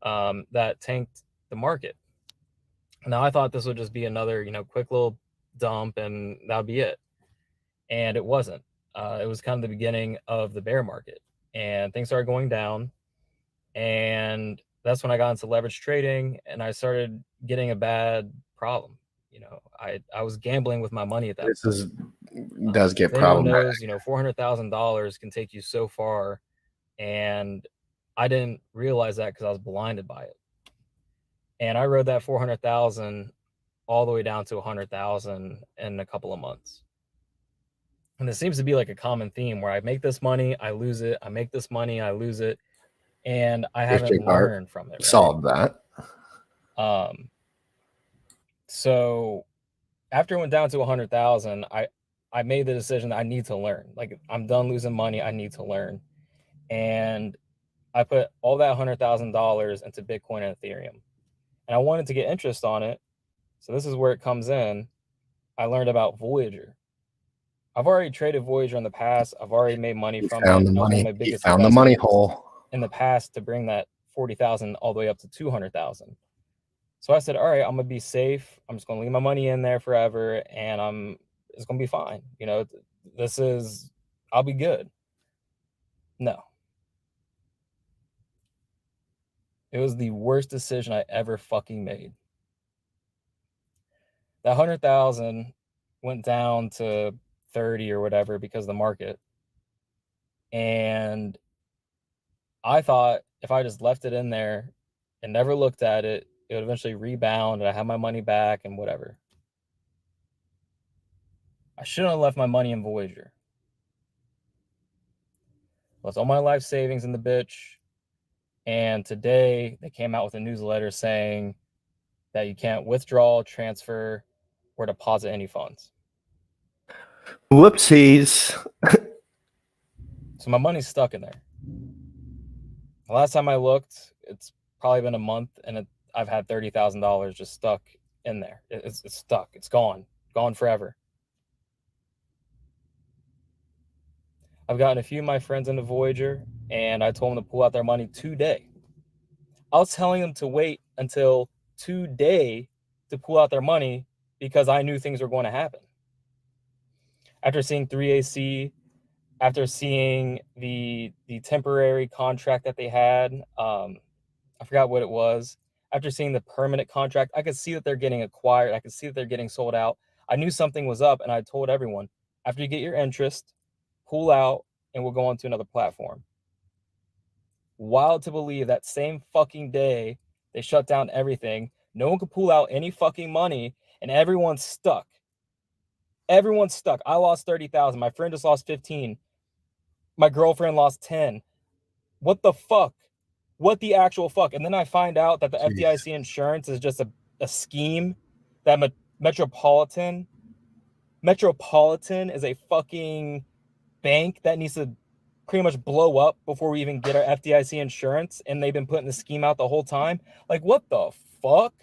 that tanked the market. Now, I thought this would just be another, you know, quick little dump, and that would be it. And it wasn't. It was kind of the beginning of the bear market, and things started going down. And that's when I got into leverage trading, and I started getting a bad problem. You know, I was gambling with my money at that point. Does get if anyone problematic. knows, you know, $400,000 can take you so far, and I didn't realize that because I was blinded by it. And I rode that 400,000 all the way down to 100,000 in a couple of months. And it seems to be like a common theme where I make this money, I lose it. I make this money, I lose it. And I haven't learned from it. Right? Solved that. So after it went down to 100,000, I made the decision that I need to learn. Like, I'm done losing money. I need to learn. And I put all that $100,000 into Bitcoin and Ethereum. And I wanted to get interest on it. So this is where it comes in. I learned about Voyager. I've already traded Voyager in the past. I've already made money from it. Found the money. He found the money hole in the past to bring that 40,000 all the way up to 200,000. So I said, all right, I'm gonna be safe. I'm just gonna leave my money in there forever, and it's gonna be fine. You know, I'll be good. No. It was the worst decision I ever fucking made. That 100,000 went down to 30 or whatever because of the market. And I thought if I just left it in there and never looked at it, it would eventually rebound and I have my money back and whatever. I shouldn't have left my money in Voyager. Left all my life savings in the bitch. And today they came out with a newsletter saying that you can't withdraw, transfer, or deposit any funds. Whoopsies. So my money's stuck in there. The last time I looked, it's probably been a month, and I've had $30,000 just stuck in there. It's stuck. It's gone forever. I've gotten a few of my friends into Voyager, and I told them to pull out their money today. I was telling them to wait until today to pull out their money because I knew things were going to happen. After seeing 3AC, after seeing the temporary contract that they had, I forgot what it was. After seeing the permanent contract, I could see that they're getting acquired. I could see that they're getting sold out. I knew something was up, and I told everyone, after you get your interest, pull out, and we'll go on to another platform. Wild to believe that same fucking day, they shut down everything. No one could pull out any fucking money, and everyone's stuck. Everyone's stuck. I lost 30,000. My friend just lost 15. My girlfriend lost 10. What the fuck? What the actual fuck? And then I find out that the FDIC insurance is just a scheme that Metropolitan is a fucking bank that needs to pretty much blow up before we even get our FDIC insurance, and they've been putting the scheme out the whole time. Like, what the fuck?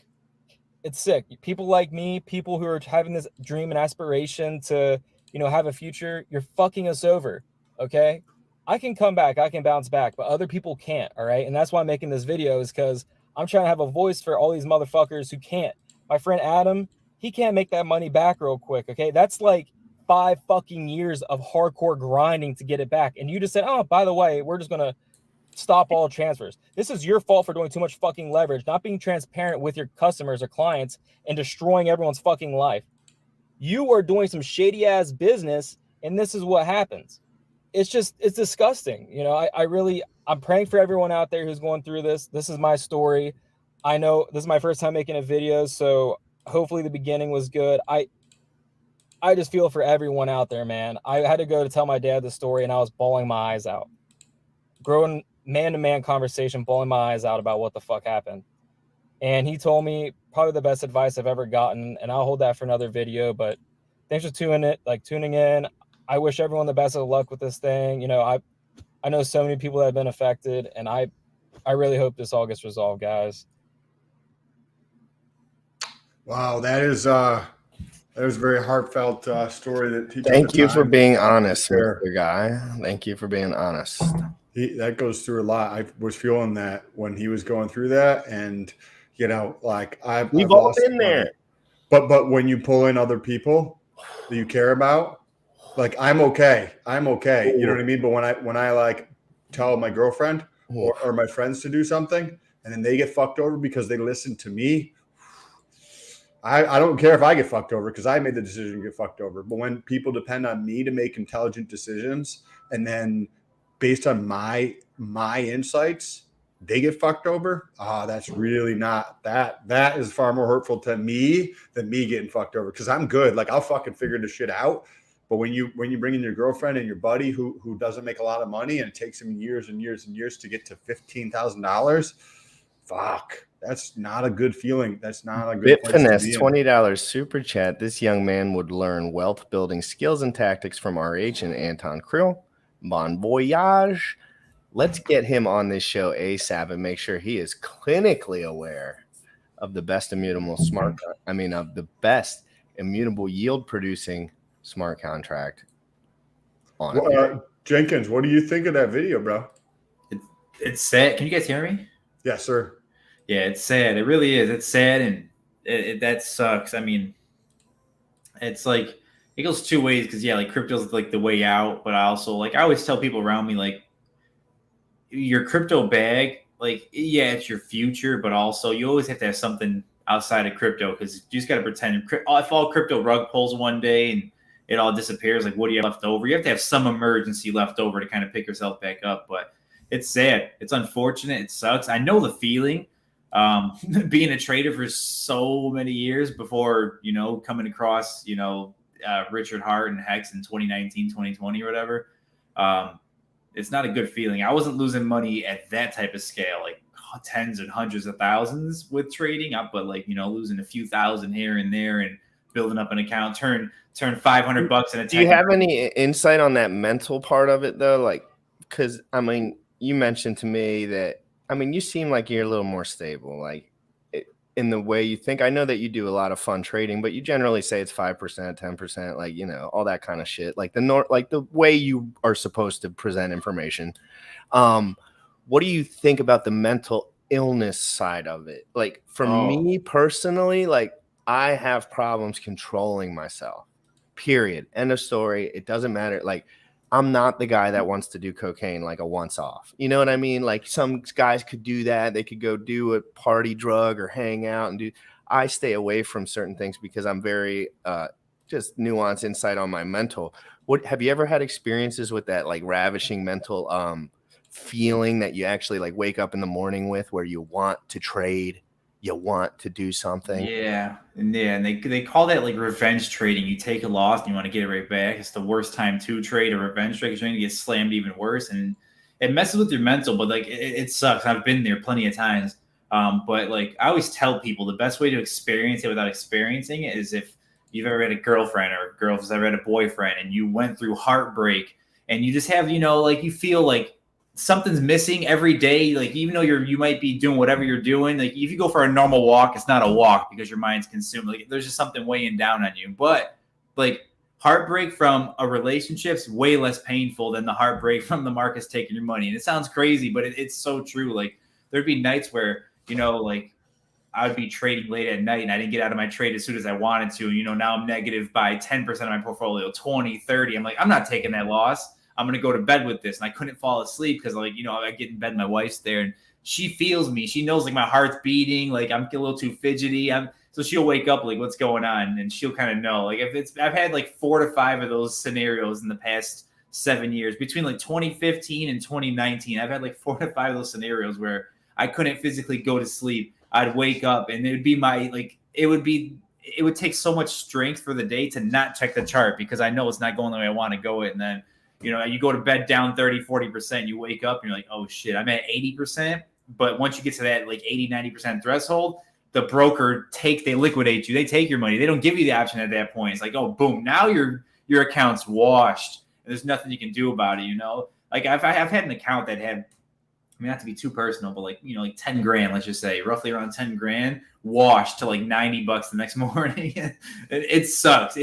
It's sick. People like me, people who are having this dream and aspiration to, have a future, you're fucking us over, okay? I can come back, I can bounce back, but other people can't, all right? And that's why I'm making this video, is because I'm trying to have a voice for all these motherfuckers who can't. My friend Adam, he can't make that money back real quick, okay? That's like 5 fucking years of hardcore grinding to get it back. And you just said, oh, by the way, we're just going to stop all transfers. This is your fault for doing too much fucking leverage, not being transparent with your customers or clients, and destroying everyone's fucking life. You are doing some shady ass business, and this is what happens. It's disgusting. I'm praying for everyone out there who's going through this. This is my story. I know this is my first time making a video, so hopefully the beginning was good. I just feel for everyone out there, man. I had to go to tell my dad the story, and I was bawling my eyes out. Growing man-to-man conversation, bawling my eyes out about what the fuck happened. And he told me probably the best advice I've ever gotten, and I'll hold that for another video. But thanks for tuning in. I wish everyone the best of luck with this thing. I know so many people that have been affected, and I really hope this all gets resolved, guys. Wow, that is a very heartfelt story. Thank you for being honest, Mr. Guy. Thank you for being honest. That goes through a lot. I was feeling that when he was going through that, and we've all been there. But when you pull in other people that you care about, like I'm okay. You know what I mean? But when I like tell my girlfriend or my friends to do something, and then they get fucked over because they listen to me, I don't care if I get fucked over because I made the decision to get fucked over. But when people depend on me to make intelligent decisions, and then based on my insights, they get fucked over. That's really not that. That is far more hurtful to me than me getting fucked over, because I'm good. Like, I'll fucking figure this shit out. But when you bring in your girlfriend and your buddy who doesn't make a lot of money, and it takes him years and years and years to get to $15,000, fuck. That's not a good feeling. That's not a good place Bitfinesse, to be in. $20 super chat. This young man would learn wealth building skills and tactics from RH and Anton Krill. Bon voyage. Let's get him on this show ASAP and make sure he is clinically aware of the best immutable yield producing smart contract on it. Jenkins, what do you think of that video, bro? It's sad. Can you guys hear me? Yes, sir. Yeah, it's sad. It really is. It's sad, and that sucks. I mean, it's like it goes two ways, because like crypto's like the way out, but I also I always tell people around me, like, your crypto bag, like, it's your future, but also you always have to have something outside of crypto, because you just got to pretend if all crypto rug pulls one day and it all disappears, like, what do you have left over? You have to have some emergency left over to kind of pick yourself back up. But it's sad. It's unfortunate. It sucks. I know the feeling. Being a trader for so many years before, coming across, Richard Hart and Hex in 2019, 2020 or whatever. It's not a good feeling. I wasn't losing money at that type of scale, like tens and hundreds of thousands with trading up, but losing a few thousand here and there and building up an account, turn $500 in a. Do you have any insight on that mental part of it though? Like, because I mean, you mentioned to me that, I mean, you seem like you're a little more stable, like in the way you think. I know that you do a lot of fun trading, but you generally say it's 5%, 10%, like, you know, all that kind of shit, like the way you are supposed to present information. What do you think about the mental illness side of it? Like for me personally, like I have problems controlling myself, period. End of story. It doesn't matter. Like I'm not the guy that wants to do cocaine like a once off. You know what I mean? Like some guys could do that. They could go do a party drug or hang out and do. I stay away from certain things because I'm very just nuanced insight on my mental. What have you ever had experiences with that, like ravishing mental feeling that you actually like wake up in the morning with, where you want to trade, you want to do something? And they call that like revenge trading. You take a loss and you want to get it right back. It's the worst time to trade a revenge trade because you're going to get slammed even worse, and it messes with your mental. But like it sucks. I've been there plenty of times. But like I always tell people, the best way to experience it without experiencing it is if you've ever had a girlfriend or girl's ever had a boyfriend and you went through heartbreak and you just have, you know, like you feel like something's missing every day. Like even though you might be doing whatever you're doing, like if you go for a normal walk, it's not a walk because your mind's consumed. Like there's just something weighing down on you. But like heartbreak from a relationship's way less painful than the heartbreak from the markets taking your money. And it sounds crazy, but it's so true. Like there'd be nights where, you know, like I would be trading late at night and I didn't get out of my trade as soon as I wanted to. You know, now I'm negative by 10% of my portfolio, 20, 30. I'm like, I'm not taking that loss. I'm going to go to bed with this. And I couldn't fall asleep because, like, you know, I get in bed, my wife's there and she feels me. She knows like my heart's beating, like I'm a little too fidgety. So she'll wake up like, what's going on? And she'll kind of know. Like I've had like 4 to 5 of those scenarios in the past 7 years between like 2015 and 2019. I've had like 4 to 5 of those scenarios where I couldn't physically go to sleep. I'd wake up and it would be it would take so much strength for the day to not check the chart because I know it's not going the way I want to go it. And then, you know, you go to bed down 30, 40%, you wake up and you're like, oh shit, I'm at 80%. But once you get to that like 80, 90% threshold, the broker they liquidate you. They take your money. They don't give you the option at that point. It's like, oh, boom, now your account's washed and there's nothing you can do about it. You know, like I've had an account that had, I mean, not to be too personal, but like, you know, like 10 grand, let's just say roughly around 10 grand washed to like $90 the next morning. It sucks.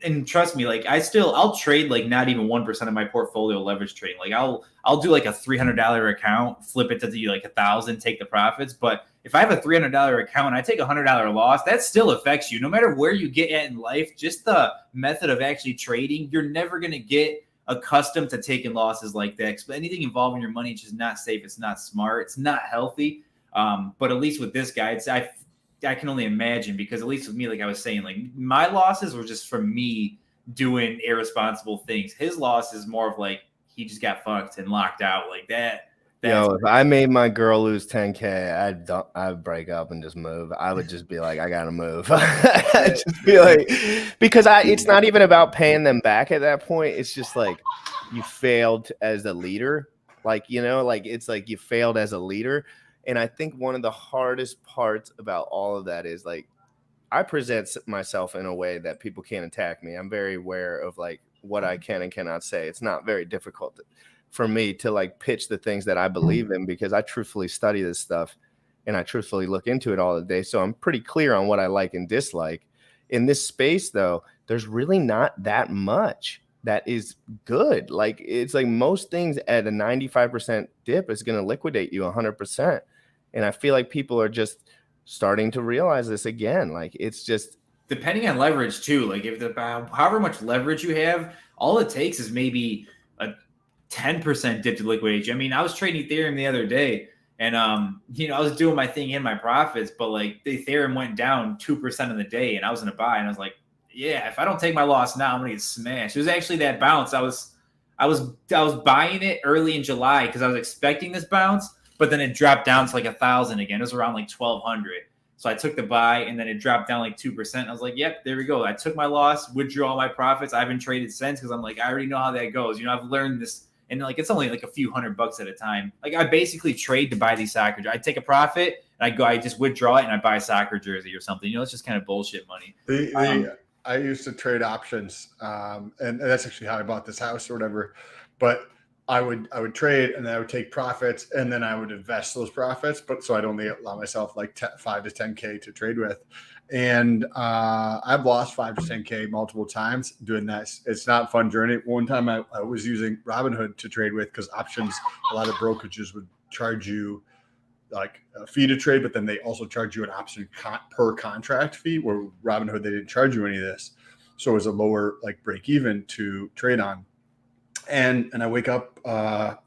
And trust me, like I'll trade like not even 1% of my portfolio leverage trading. Like I'll do like a $300 account, flip it to do like 1,000, take the profits. But if I have a $300 account and I take a $100 loss, that still affects you. No matter where you get at in life, just the method of actually trading, you're never going to get accustomed to taking losses like that. Because anything involving your money is just not safe. It's not smart. It's not healthy. But at least with this guy, I can only imagine, because at least with me, like I was saying, like my losses were just from me doing irresponsible things. His loss is more of like he just got fucked and locked out like that. Yo, if I made my girl lose 10K, I'd break up and just move. I would just be like, I gotta move. I'd just be like, because it's not even about paying them back at that point. It's just like you failed as a leader. Like, you know, like it's like you failed as a leader. And I think one of the hardest parts about all of that is like I present myself in a way that people can't attack me. I'm very aware of like what I can and cannot say. It's not very difficult for me to like pitch the things that I believe in, because I truthfully study this stuff and I truthfully look into it all the day. So I'm pretty clear on what I like and dislike. In this space, though, there's really not that much that is good. Like it's like most things at a 95% dip is going to liquidate you 100%. And I feel like people are just starting to realize this again. Like it's just depending on leverage too. Like if however much leverage you have, all it takes is maybe a 10% dip to liquidate you. I mean, I was trading Ethereum the other day and, you know, I was doing my thing in my profits, but like the Ethereum went down 2% in the day and I was going to buy. And I was like, yeah, if I don't take my loss now, I'm going to get smashed. It was actually that bounce. I was buying it early in July because I was expecting this bounce, but then it dropped down to like 1,000 again. It was around like 1,200. So I took the buy and then it dropped down like 2%. I was like, yep, there we go. I took my loss, withdrew all my profits. I haven't traded since because I'm like, I already know how that goes. You know, I've learned this. And like, it's only like a few $100 at a time. Like I basically trade to buy these soccer jerseys. I take a profit and I just withdraw it and I buy a soccer jersey or something. You know, it's just kind of bullshit money. I used to trade options. And that's actually how I bought this house or whatever. But I would trade, and then I would take profits, and then I would invest those profits. But so I'd only allow myself like 5 to 10K to trade with. And I've lost 5 to 10K multiple times doing that. It's not a fun journey. One time I was using Robinhood to trade with, because options, a lot of brokerages would charge you like a fee to trade, but then they also charge you an option per contract fee, where Robinhood, they didn't charge you any of this. So it was a lower like break even to trade on. And I wake up and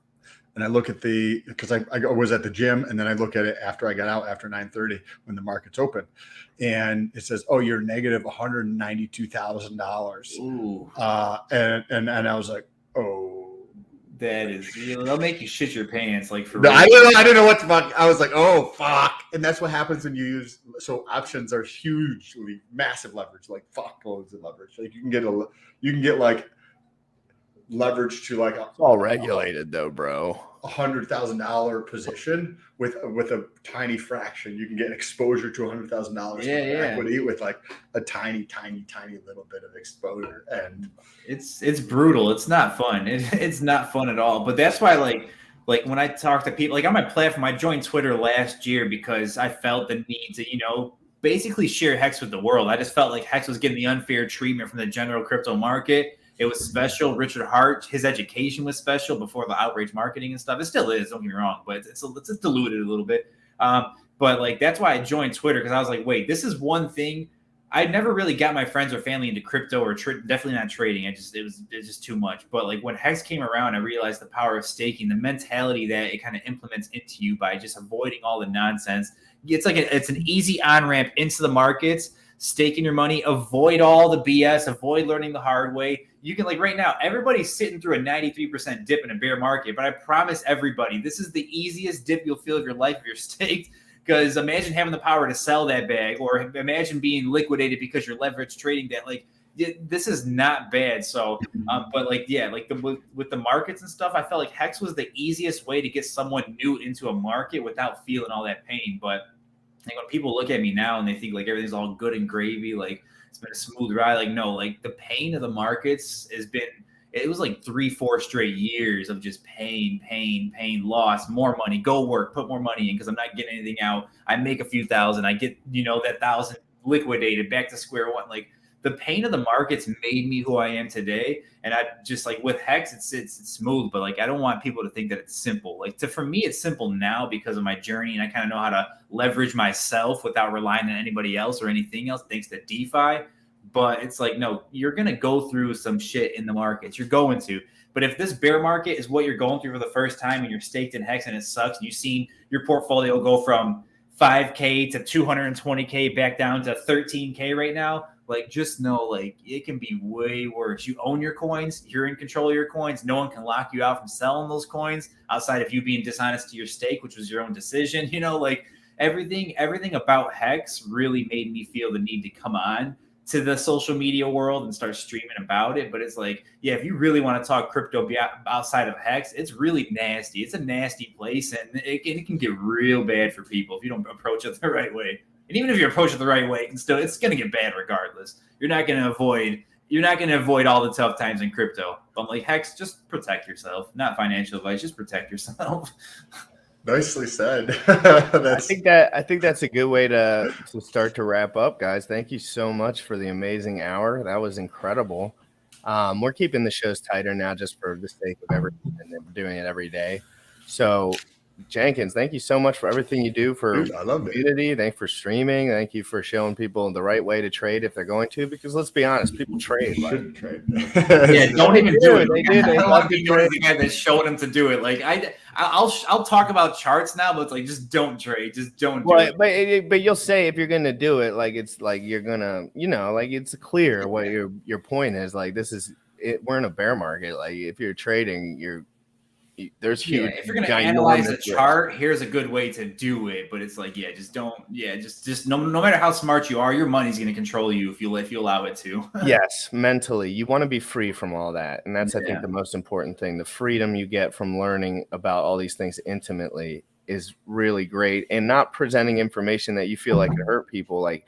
I look at because I was at the gym, and then I look at it after I got out after 9:30 when the market's open, and it says, "Oh, you're negative $192,000." And I was like, "Oh, that is, they'll make you shit your pants, like for no, real. I didn't know what the fuck. I was like, "Oh, fuck!" And that's what happens when you use. So options are hugely massive leverage, like fuck loads of leverage. Like you can get like leverage to like It's all regulated though, bro. $100,000 position with a tiny fraction. You can get exposure to $100,000 equity with like a tiny little bit of exposure, and it's brutal. It's not fun. It's not fun at all. But that's why like when I talk to people, like on my platform, I joined Twitter last year because I felt the need to, basically share Hex with the world. I just felt like Hex was getting the unfair treatment from the general crypto market. It was special. Richard Hart, his education was special before the outrage marketing and stuff. It still is, don't get me wrong, but it's diluted a little bit. But like that's why I joined Twitter, because I was like, wait, this is one thing. I never really got my friends or family into crypto or definitely not trading. It was just too much. But like when Hex came around, I realized the power of staking, the mentality that it kind of implements into you by just avoiding all the nonsense. It's like it's an easy on-ramp into the markets. Staking your money, avoid all the BS, avoid learning the hard way. You can, like right now, everybody's sitting through a 93% dip in a bear market, but I promise everybody, this is the easiest dip you'll feel of your life if you're staked, because imagine having the power to sell that bag, or imagine being liquidated because you're leverage trading that. Like, this is not bad. So, but like, yeah, like with the markets and stuff, I felt like Hex was the easiest way to get someone new into a market without feeling all that pain. But like when people look at me now and they think like everything's all good and gravy, like it's been a smooth ride. Like, no, like the pain of the markets it was like 3-4 straight years of just pain, loss, more money, go work, put more money in because I'm not getting anything out. I make a few thousand, I get, that 1,000 liquidated, back to square one. Like the pain of the markets made me who I am today. And I just like with Hex, it's smooth, but like I don't want people to think that it's simple. Like for me, it's simple now because of my journey, and I kind of know how to leverage myself without relying on anybody else or anything else, thanks to DeFi. But it's like, no, you're gonna go through some shit in the markets. You're going to. But if this bear market is what you're going through for the first time and you're staked in Hex and it sucks, and you've seen your portfolio go from 5K to 220K back down to 13K right now, like just know like it can be way worse. You own your coins, you're in control of your coins. No one can lock you out from selling those coins outside of you being dishonest to your stake, which was your own decision. Like everything about Hex really made me feel the need to come on to the social media world and start streaming about it. But it's like, yeah, if you really want to talk crypto outside of Hex, it's really nasty. It's a nasty place, and it can get real bad for people if you don't approach it the right way. And even if you approach it the right way, it's going to get bad regardless. You're not going to avoid all the tough times in crypto. But like Hex, just protect yourself. Not financial advice, just protect yourself. Nicely said. I think that's a good way to start to wrap up, guys. Thank you so much for the amazing hour. That was incredible. We're keeping the shows tighter now just for the sake of everything, and we're doing it every day. So Jenkins, thank you so much for everything you do for community. Thank you for streaming. Thank you for showing people the right way to trade if they're going to, because let's be honest, people trade. Shouldn't trade. Yeah, don't even do it. They do. I don't want to be the guy that showed them to do it. Like I'll talk about charts now, but it's like just don't trade. Just don't do it. But you'll say if you're gonna do it, like it's like you're gonna, like it's clear what your point is. Like this is it. We're in a bear market. Like if you're trading, there's huge. If you're gonna analyze a chart, here's a good way to do it. But it's like, just don't. Just no matter how smart you are, your money's gonna control you if you allow it to. Yes, mentally, you want to be free from all that, and that's I think the most important thing. The freedom you get from learning about all these things intimately is really great, and not presenting information that you feel like could hurt people. Like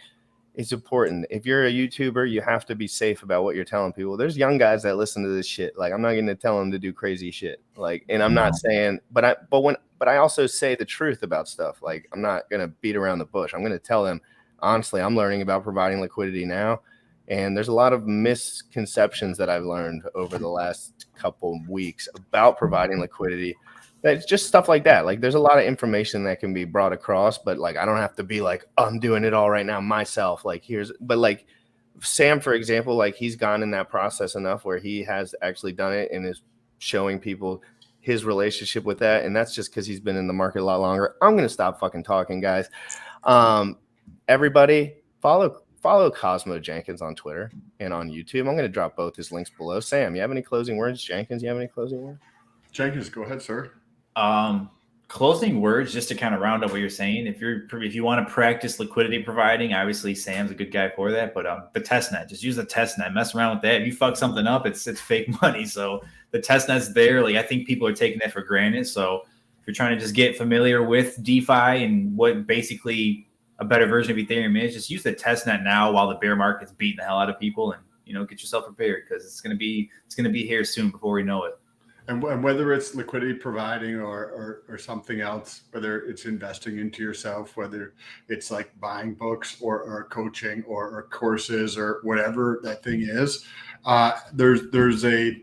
is important. If you're a YouTuber, you have to be safe about what you're telling people. There's young guys that listen to this shit. Like, I'm not going to tell them to do crazy shit. Like, and I'm not saying, but I also say the truth about stuff. Like, I'm not going to beat around the bush. I'm going to tell them, honestly, I'm learning about providing liquidity now. And there's a lot of misconceptions that I've learned over the last couple weeks about providing liquidity. That's just stuff like that. Like, there's a lot of information that can be brought across, but like, I don't have to be like, oh, I'm doing it all right now myself. Like, but like Sam, for example, like he's gone in that process enough where he has actually done it and is showing people his relationship with that. And that's just because he's been in the market a lot longer. I'm going to stop fucking talking, guys. Everybody follow COSMO Jenkins on Twitter and on YouTube. I'm going to drop both his links below. Sam, you have any closing words? Jenkins, you have any closing words? Jenkins, go ahead, sir. Closing words, just to kind of round up what you're saying. If you want to practice liquidity providing, obviously Sam's a good guy for that. But the testnet, just use the testnet. Mess around with that. If you fuck something up, it's fake money. So the testnet's there. Like, I think people are taking that for granted. So if you're trying to just get familiar with DeFi and what basically a better version of Ethereum is, just use the testnet now while the bear market's beating the hell out of people, and get yourself prepared, because it's gonna be here soon before we know it. And whether it's liquidity providing or something else, whether it's investing into yourself, whether it's like buying books or coaching or courses or whatever that thing is, there's a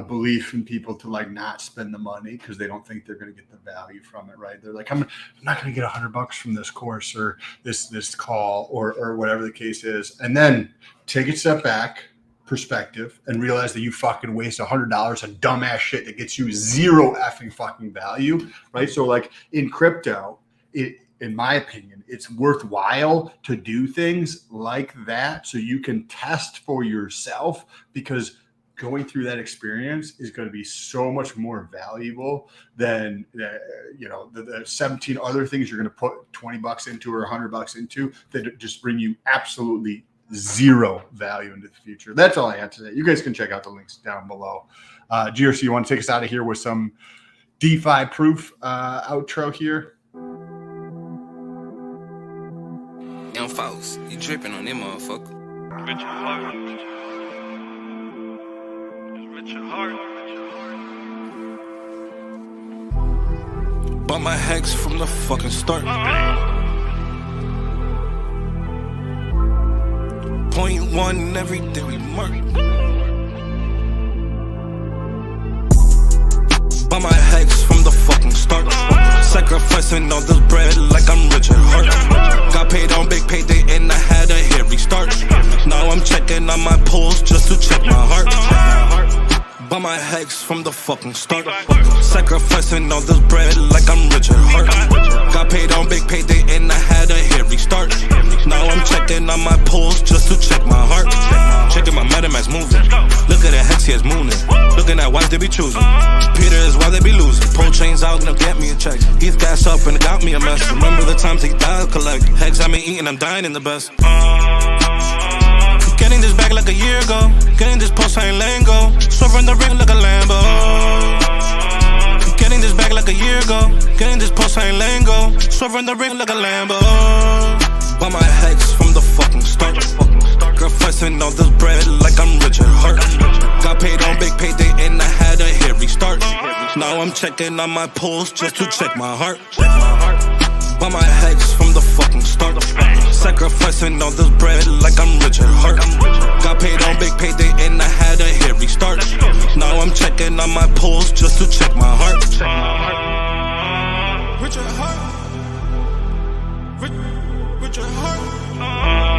belief in people to like not spend the money because they don't think they're going to get the value from it, right? They're like, I'm not going to get $100 from this course or this call or whatever the case is. And then take a step back, perspective, and realize that you fucking waste $100 on dumbass shit that gets you zero effing fucking value, right? So like in crypto, in my opinion, it's worthwhile to do things like that so you can test for yourself, because going through that experience is going to be so much more valuable than the 17 other things you're going to put $20 into or $100 into that just bring you absolutely zero value into the future. That's all I had to say. You guys can check out the links down below. GRC, you want to take us out of here with some DeFi proof outro here? Young folks, you dripping on them motherfucker. With your heart. With your heart. Bought my hex from the fucking start. Point one every day we mark. Bought my hex from the fucking start. Sacrificing all this bread like I'm Richard Hart. Got paid on big payday and I had a hairy start. Now I'm checking on my pulse just to check my heart. Bought my hex from the fucking start. Sacrificing all this bread like I'm Richard Hart. Got paid on big payday and I had a hairy start. Now I'm checking on my pulse just to check my heart. Checking my MetaMask moving. Look at the hex, he is mooning. Looking at why they be choosing. Peter is why they be losing. Pro chains out, gonna get me a check. He's gas up and it got me a mess. Remember the times he died collect. Hex I been eating, I'm dying in the best. Getting this back like a year ago. Getting this post, I ain't letting go. Swerving the ring like a Lambo. Getting this back like a year ago. Getting this post, I ain't letting go. Swerving the ring like a Lambo. Bought my hex from the fucking start. Sacrificing all this bread like I'm Richard Hart. Got paid on big payday and I had a hairy start. Now I'm checking on my pulse just to check my heart. Bought my hex from the fucking start. Sacrificing all this bread like I'm Richard Hart. Got paid on big payday and I had a hairy start. Now I'm checking on my pulse just to check my heart. Richard Hart. Richard Hart.